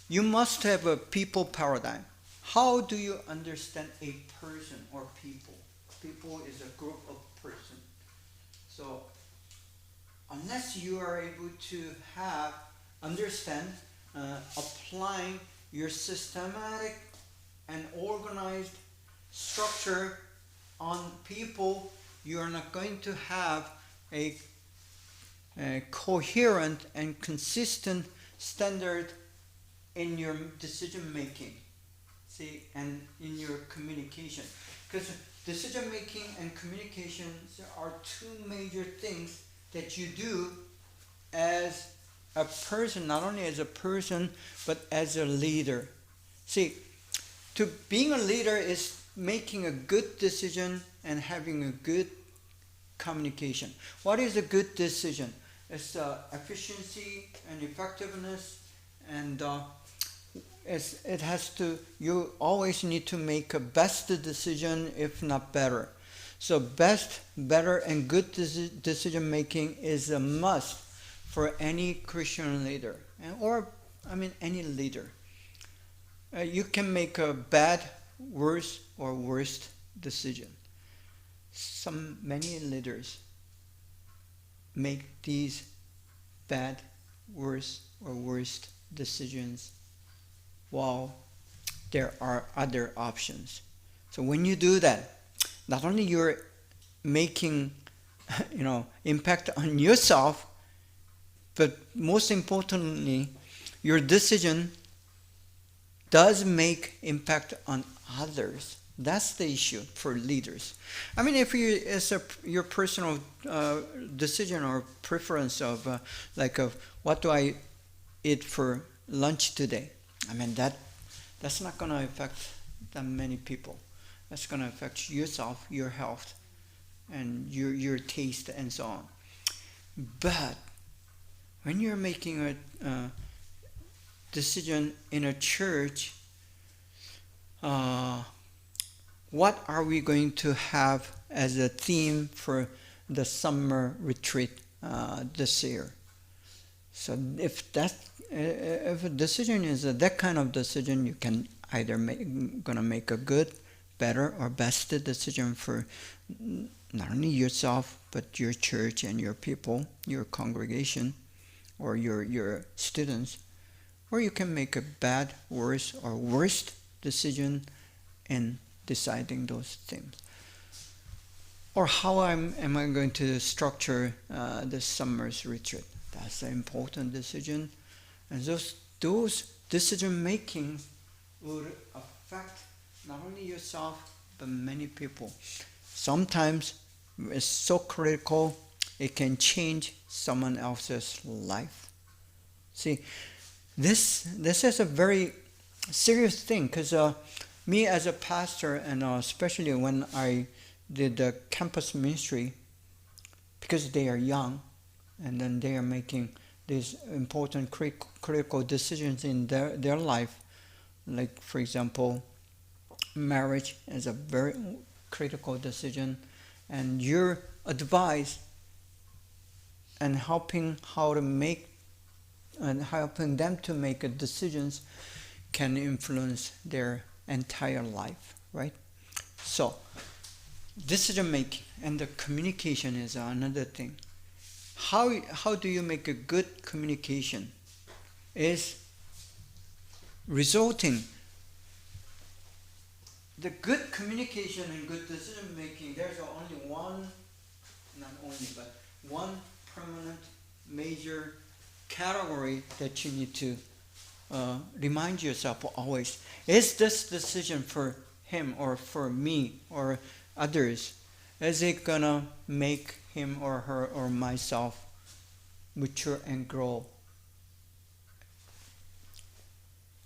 You must have a people paradigm. How do you understand a person or people? People is a group of person. So unless you are able to understand, applying your systematic and organized structure on people, you are not going to have a coherent and consistent standard in your decision making. See, and in your communication. Because decision making and communications are two major things that you do as a person, not only as a person, but as a leader. See, being a leader is making a good decision and having a good communication. What is a good decision? It's efficiency and effectiveness, and it has to. You always need to make a best decision, if not better. So best, better, and good decision making is a must for any Christian leader, or any leader. You can make a bad, worse, or worst decision. Many leaders make these bad, worse, or worst decisions while there are other options. So when you do that, not only you're making impact on yourself, but most importantly, your decision does make impact on others. That's the issue for leaders. I mean, if your personal decision or preference of what do I eat for lunch today? I mean, that's not going to affect that many people. That's going to affect yourself, your health, and your taste, and so on. But when you're making a decision in a church, what are we going to have as a theme for the summer retreat this year? So if a decision is that kind of decision, you can either gonna make a good, better, or best decision for not only yourself but your church and your people, your congregation, or your students, or you can make a bad, worse, or worst decision in deciding those things. Or how am I going to structure this summer's retreat? That's an important decision, and those decision making would affect not only yourself but many people. Sometimes it's so critical it can change someone else's life. See, this is a very serious thing, because me as a pastor, and especially when I did the campus ministry, because they are young, and then they are making these important critical decisions in their life, like for example, marriage is a very critical decision, and your advice and helping them to make decisions can influence their entire life, right? So decision making and the communication is another thing. How do you make a good communication? Is resulting the good communication and good decision making. There's only one, not only, but one permanent major category that you need to remind yourself always. Is this decision for him or for me or others? Is it gonna make him or her or myself mature and grow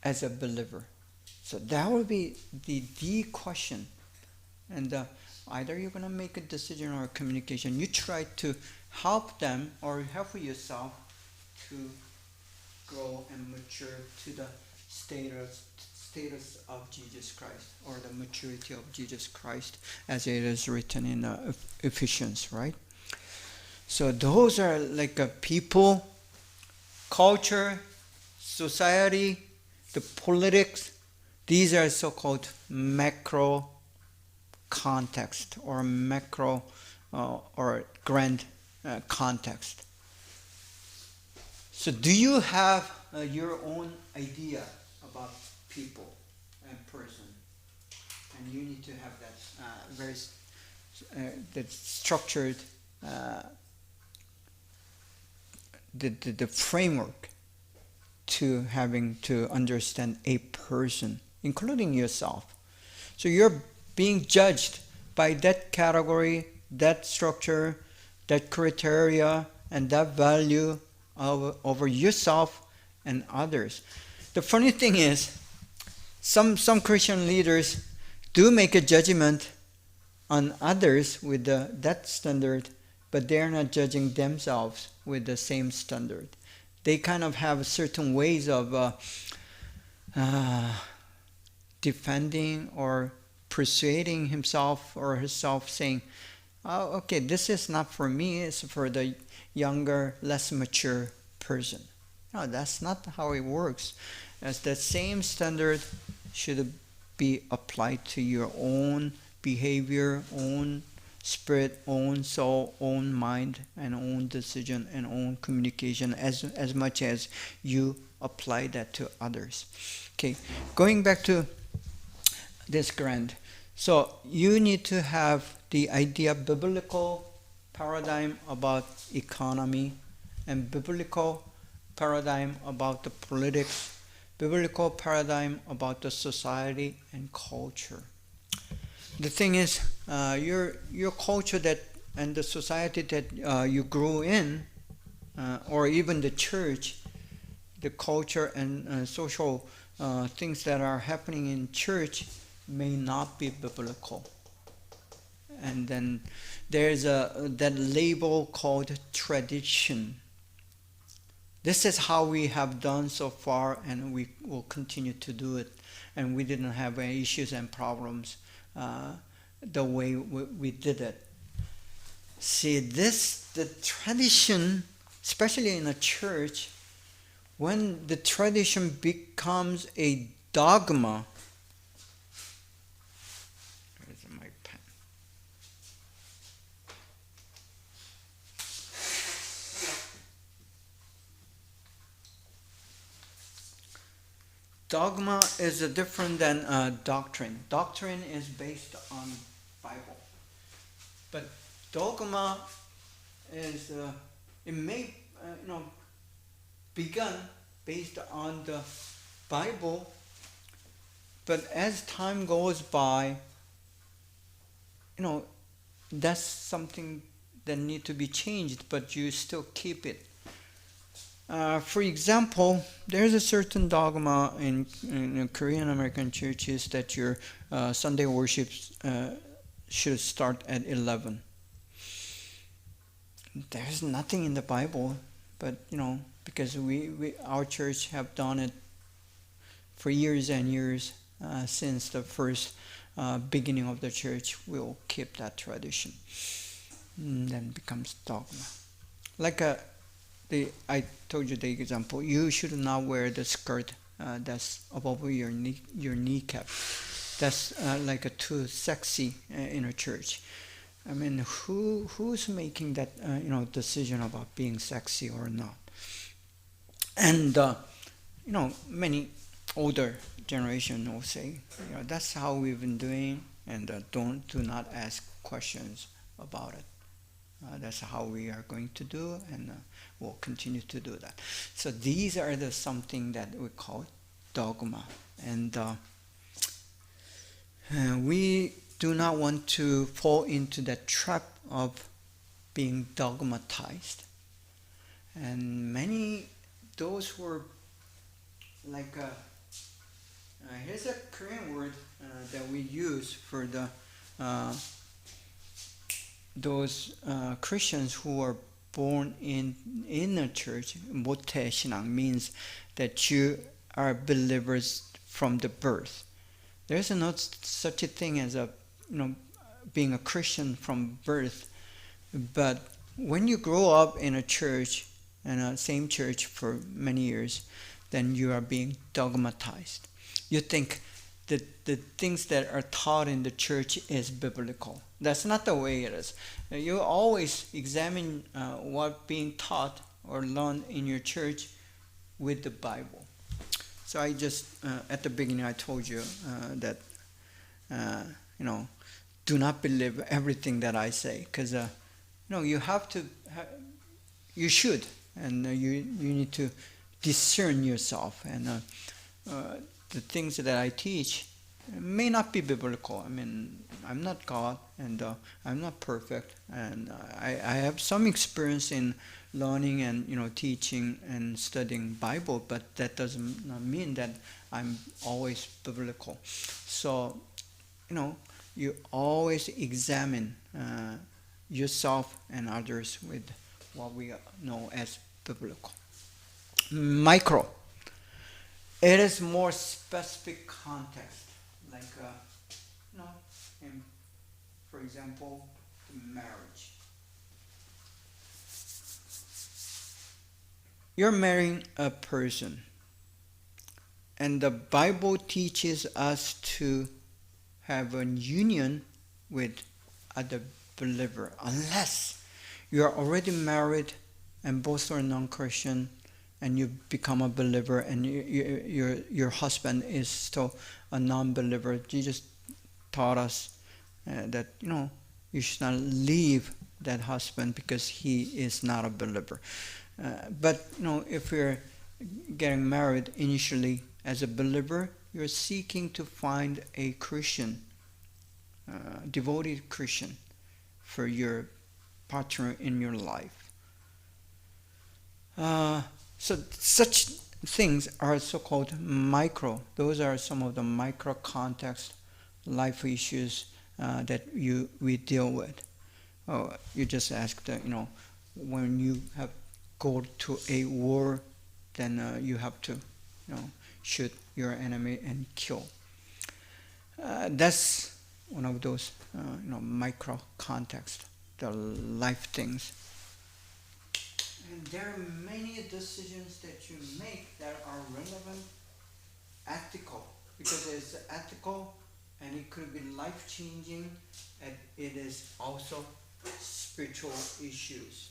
as a believer? So that will be the question. And either you're gonna make a decision or a communication. You try to help them or help yourself to grow and mature to the status of Jesus Christ, or the maturity of Jesus Christ, as it is written in Ephesians, right? So those are like people, culture, society, the politics. These are so-called macro context, or macro or grand context. So do you have your own idea about people and person? And you need to have that very that structured the framework to having to understand a person, including yourself. So you're being judged by that category, that structure, that criteria, and that value over yourself and others. The funny thing is, some Christian leaders do make a judgment on others with that standard, but they're not judging themselves with the same standard. They kind of have certain ways of defending or persuading himself or herself, saying, oh, okay, this is not for me, it's for the younger, less mature person. No, that's not how it works. As the same standard should be applied to your own behavior, own spirit, own soul, own mind, and own decision, and own communication, as much as you apply that to others. Okay, going back to this grant. So you need to have the idea, biblical paradigm about economy, and biblical paradigm about the politics, biblical paradigm about the society and culture. The thing is, your culture that and the society that you grew in, or even the church, the culture and social things that are happening in church may not be biblical. And then there's that label called tradition. This is how we have done so far, and we will continue to do it. And we didn't have any issues and problems the way we did it. See, the tradition, especially in a church, when the tradition becomes a dogma. Where's my pen? Dogma is different than doctrine. Doctrine is based on Bible, but dogma is it may begun based on the Bible, but as time goes by, that's something that need to be changed, but you still keep it. For example, there's a certain dogma in Korean American churches that your Sunday worship should start at 11. There's nothing in the Bible, but because our church have done it for years and years since the first beginning of the church, we'll keep that tradition. And then becomes dogma. Like I told you the example. You should not wear the skirt that's above your kneecap. That's like too sexy in a church. I mean, who's making that decision about being sexy or not? And many older generation will say, that's how we've been doing, and do not ask questions about it. That's how we are going to do, and we'll continue to do that. So these are something that we call dogma, and we do not want to fall into that trap of being dogmatized. And those who are like here's a Korean word that we use for those Christians who are born in a church. 모태 신앙 means that you are believers from the birth. There's not such a thing as being a Christian from birth, but when you grow up in a church, and a same church for many years, then you are being dogmatized. You think that the things that are taught in the church is biblical. That's not the way it is. You always examine what being taught or learned in your church with the Bible. So I just at the beginning I told you that do not believe everything that I say, because you have to. You should. And you need to discern yourself. And the things that I teach may not be biblical. I mean, I'm not God, and I'm not perfect. And I have some experience in learning and teaching and studying Bible, but that doesn't mean that I'm always biblical. So, you always examine yourself and others with what we know as biblical. Micro. It is more specific context, like for example, marriage. You're marrying a person, and the Bible teaches us to have a union with other believer, unless you are already married and both are non-Christian, and you become a believer, and your husband is still a non-believer. Jesus taught us that you should not leave that husband because he is not a believer. But if you're getting married initially as a believer, you're seeking to find a Christian, devoted Christian for your partner in your life. So such things are so-called micro. Those are some of the micro context life issues that we deal with. You just asked, when you have go to a war then you have to, shoot your enemy and kill. That's one of those, micro context, the life things. And there are many decisions that you make that are relevant, ethical, because it's ethical and it could be life-changing, and it is also spiritual issues.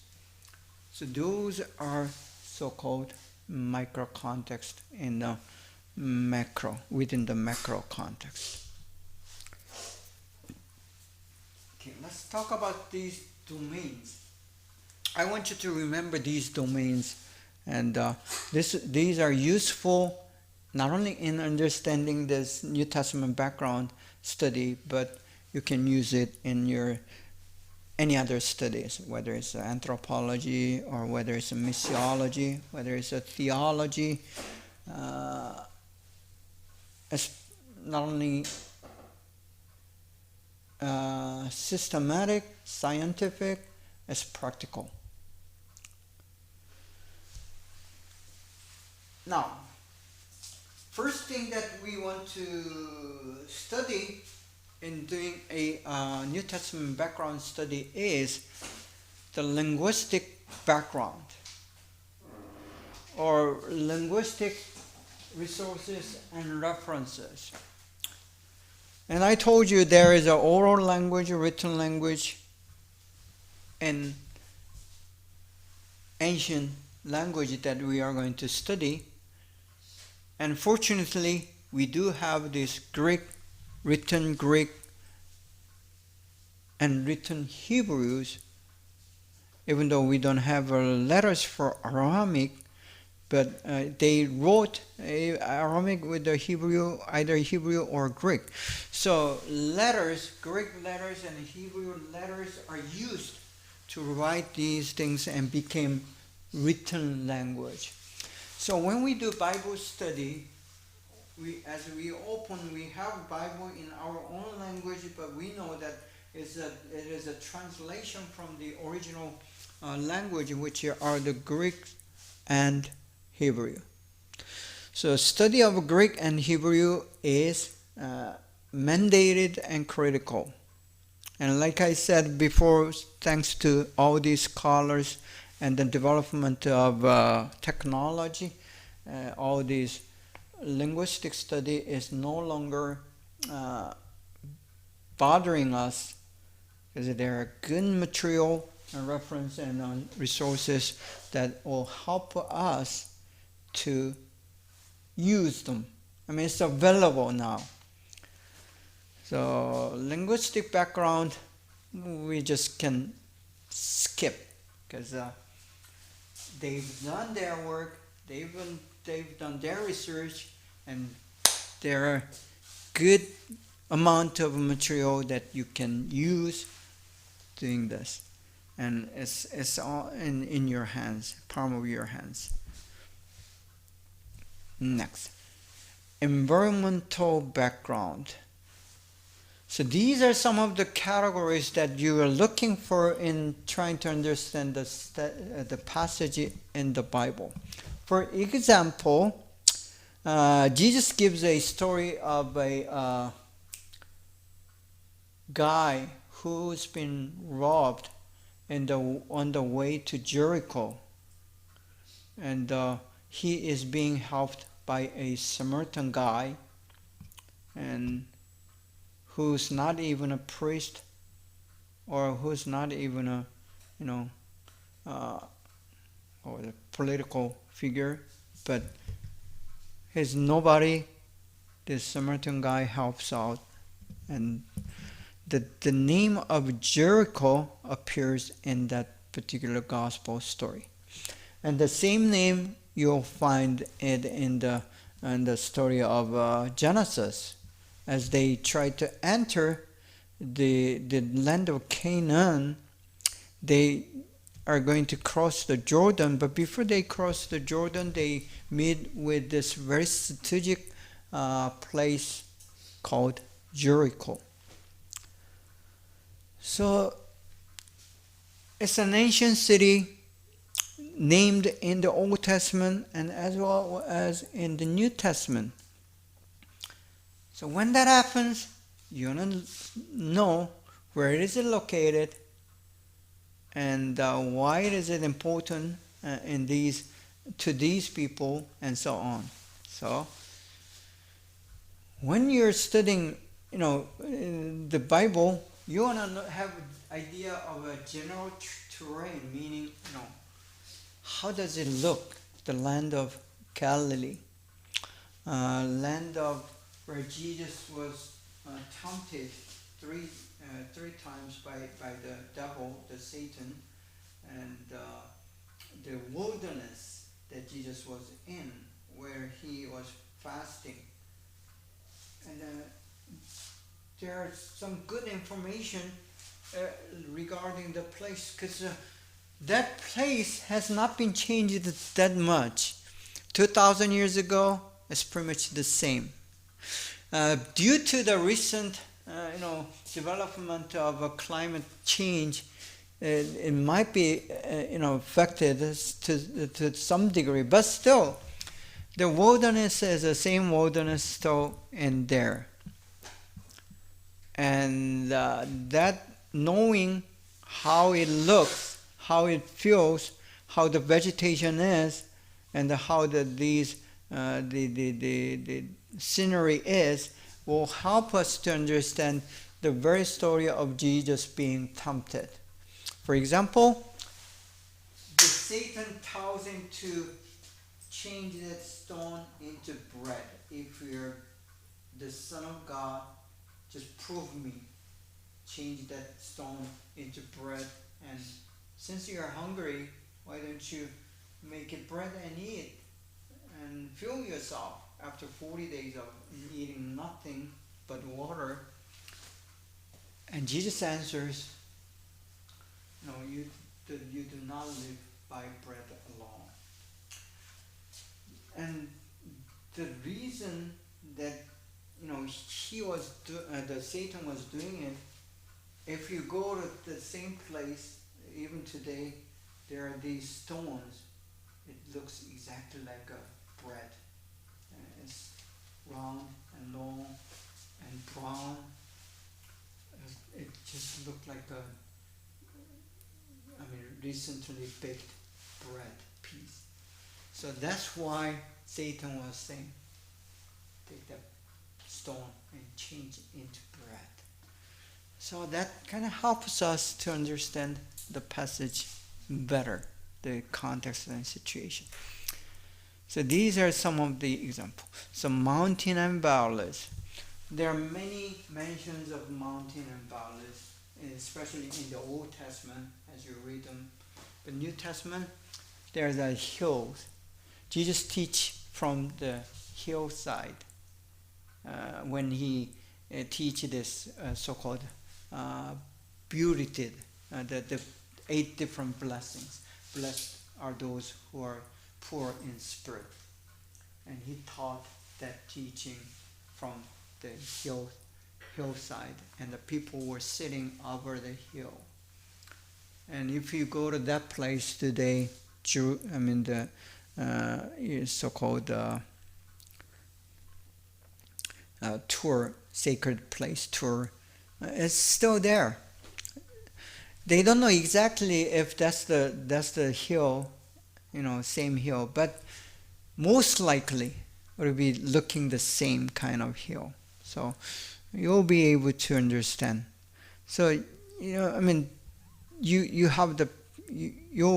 So those are so-called micro context in the macro, within the macro context. Okay, let's talk about these domains. I want you to remember these domains, and these are useful not only in understanding this New Testament background study, but you can use it in your any other studies, whether it's anthropology or whether it's a missiology, whether it's a theology. It's not only systematic, scientific, it's practical. Now, first thing that we want to study in doing a New Testament background study is the linguistic background or linguistic resources and references. And I told you there is an oral language, a written language, and ancient language that we are going to study. And fortunately, we do have this written Greek and written Hebrews, even though we don't have letters for Aramaic, but they wrote Aramaic with the Hebrew, either Hebrew or Greek. So letters, Greek letters and Hebrew letters are used to write these things and became written language. So when we do Bible study, as we open, we have Bible in our own language, but we know that it is a translation from the original language, which are the Greek and Hebrew. So study of Greek and Hebrew is mandated and critical. And like I said before, thanks to all these scholars and the development of technology, all these linguistic study is no longer bothering us, because there are good material and reference and resources that will help us to use them. I mean, it's available now. So linguistic background, we just can skip, because they've done their work, they've done their research, and there are good amount of material that you can use doing this, and it's all in your hands, palm of your hands. Next, environmental background. So these are some of the categories that you are looking for in trying to understand the passage in the Bible. For example, Jesus gives a story of a guy who's been robbed on the way to Jericho, and he is being helped by a Samaritan guy, and who's not even a priest, or who's not even a or a political figure, but he's nobody. This Samaritan guy helps out, and the name of Jericho appears in that particular gospel story, and the same name you'll find it in the story of Genesis, as they try to enter the land of Canaan. They are going to cross the Jordan, but before they cross the Jordan, they meet with this very strategic place called Jericho. So it's an ancient city. named in the Old Testament and as well as in the New Testament. So when that happens, you want to know where is it located and why is it important to these people and so on. So when you're studying, the Bible, you want to have an idea of a general terrain, meaning, how does it look? The land of Galilee, land of where Jesus was tempted three times by the devil, the Satan, and the wilderness that Jesus was in, where he was fasting. And there is some good information regarding the place, because that place has not been changed that much. 2,000 years ago, it's pretty much the same. Due to the recent, development of climate change, it might be, affected to some degree, but still, the wilderness is the same wilderness still in there. And that knowing how it looks, how it feels, how the vegetation is, and how the scenery is, will help us to understand the very story of Jesus being tempted. For example, the Satan tells him to change that stone into bread. If you're the Son of God, just prove me. Change that stone into bread. And since you're hungry, why don't you make it bread and eat and fill yourself after 40 days of eating nothing but water? And Jesus answers, no, you do not live by bread alone. And the reason that the Satan was doing it, if you go to the same place, even today, there are these stones. It looks exactly like a bread. It's round and long and brown. It just looked like recently baked bread piece. So that's why Satan was saying, take that stone and change it into bread. So that kind of helps us to understand the passage better, the context and situation. So these are some of the examples. So mountain and valleys. There are many mentions of mountain and valleys, especially in the Old Testament as you read them. The New Testament, there are hills. Jesus teach from the hillside when he teach this so-called beatitude, the 8 different blessings. Blessed are those who are poor in spirit. And he taught that teaching from the hillside, and the people were sitting over the hill. And if you go to that place today, the so-called tour, sacred place tour, it's still there. They don't know exactly if that's the hill, same hill, but most likely it will be looking the same kind of hill. So you'll be able to understand. So you'll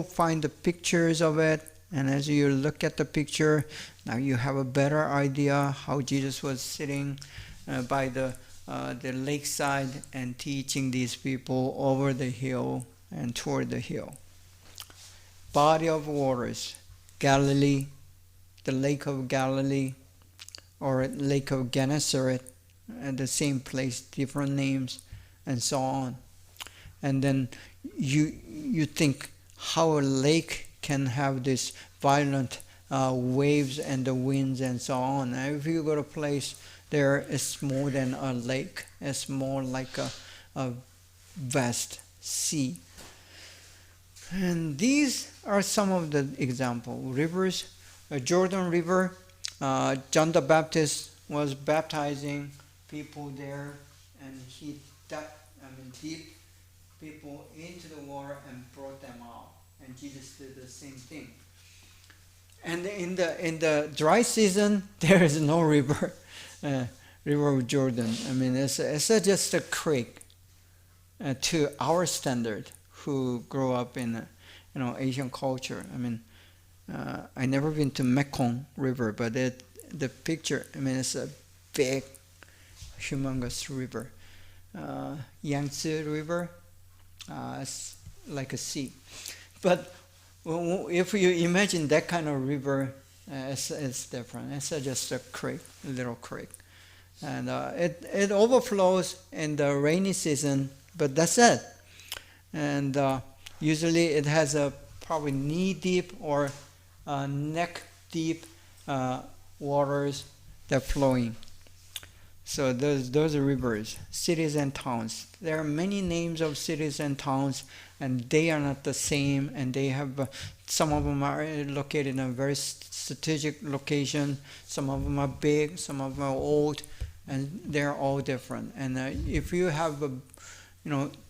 find the pictures of it, and as you look at the picture, now you have a better idea how Jesus was sitting by the lakeside and teaching these people over the hill and toward the hill. Body of waters, Galilee, the Lake of Galilee, or Lake of Gennesaret, at the same place, different names, and so on. And then you think how a lake can have this violent waves and the winds and so on. And if you go to a place, there is more than a lake. It's more like a vast sea. And these are some of the example rivers. Jordan River, John the Baptist was baptizing people there, and he dipped people into the water and brought them out. And Jesus did the same thing. And in the dry season, there is no river, river of Jordan. I mean, it's just a creek to our standard, who grow up in Asian culture. I mean, I never been to Mekong River, but the picture, I mean, it's a big, humongous river. Yangtze River, it's like a sea. But if you imagine that kind of river, it's different. It's just a creek, a little creek. And it overflows in the rainy season, but that's it. And usually it has a probably knee-deep or neck-deep waters that are flowing. So those are rivers, cities and towns. There are many names of cities and towns, and they are not the same. And they have some of them are located in a very strategic location. Some of them are big. Some of them are old, and they're all different. And if you have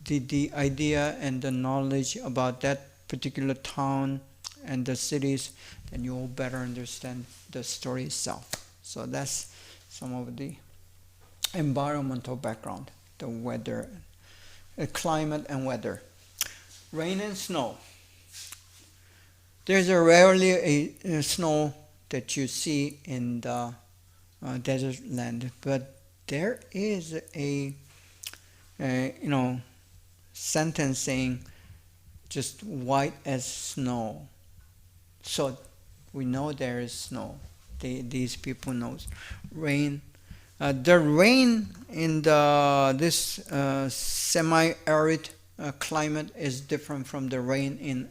the idea and the knowledge about that particular town and the cities, then you will better understand the story itself. So that's some of the environmental background, the weather, climate and weather. Rain and snow. There's rarely a snow that you see in the desert land, but there is a sentence saying just white as snow. So we know there is snow. These people know rain. The rain in this semi-arid climate is different from the rain in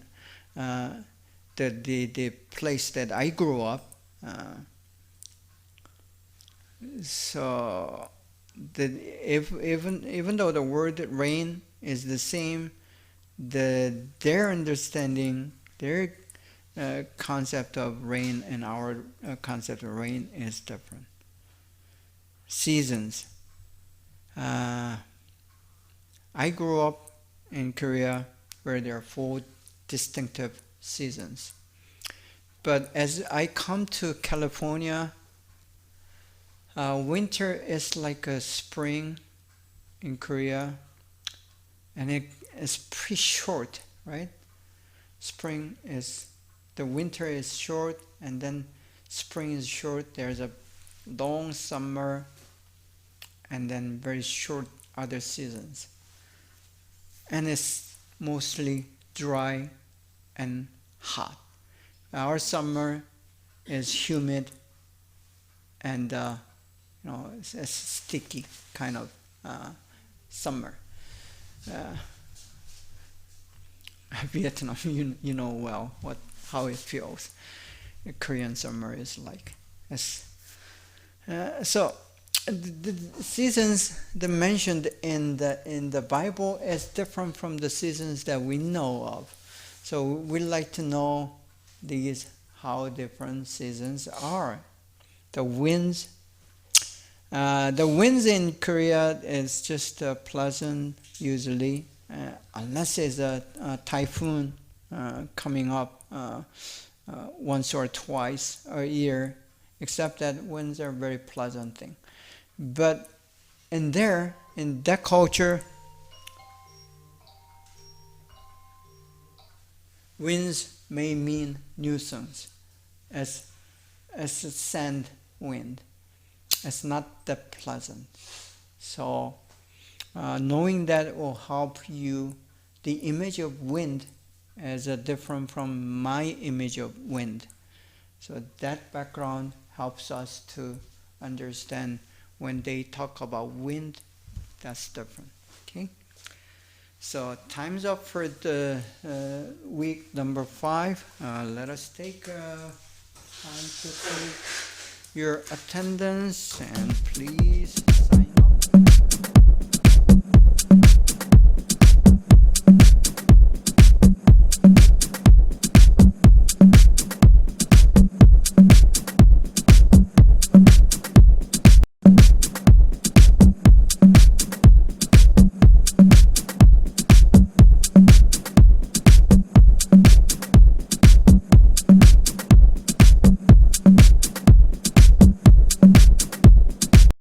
the place that I grew up. So even though the word rain is the same, their understanding, their concept of rain and our concept of rain is different. Seasons. I grew up in Korea where there are 4 distinctive seasons. But as I come to California, winter is like a spring in Korea, and it's pretty short, right? The winter is short, and then spring is short. There's a long summer, and then very short other seasons. And it's mostly dry and hot. Our summer is humid and it's a sticky kind of summer. Vietnam, you know well how it feels. The Korean summer is like. So the seasons that mentioned in the Bible is different from the seasons that we know of. So we'd like to know how different seasons are. The winds in Korea is just pleasant usually, unless there's a typhoon coming up once or twice a year. Except that winds are a very pleasant thing. But in that culture, winds may mean nuisance as a sand wind. It's not that pleasant. So knowing that will help you. The image of wind is different from my image of wind. So that background helps us to understand when they talk about wind, that's different. Okay? So time's up for the week number 5. Let us take time to take your attendance, and please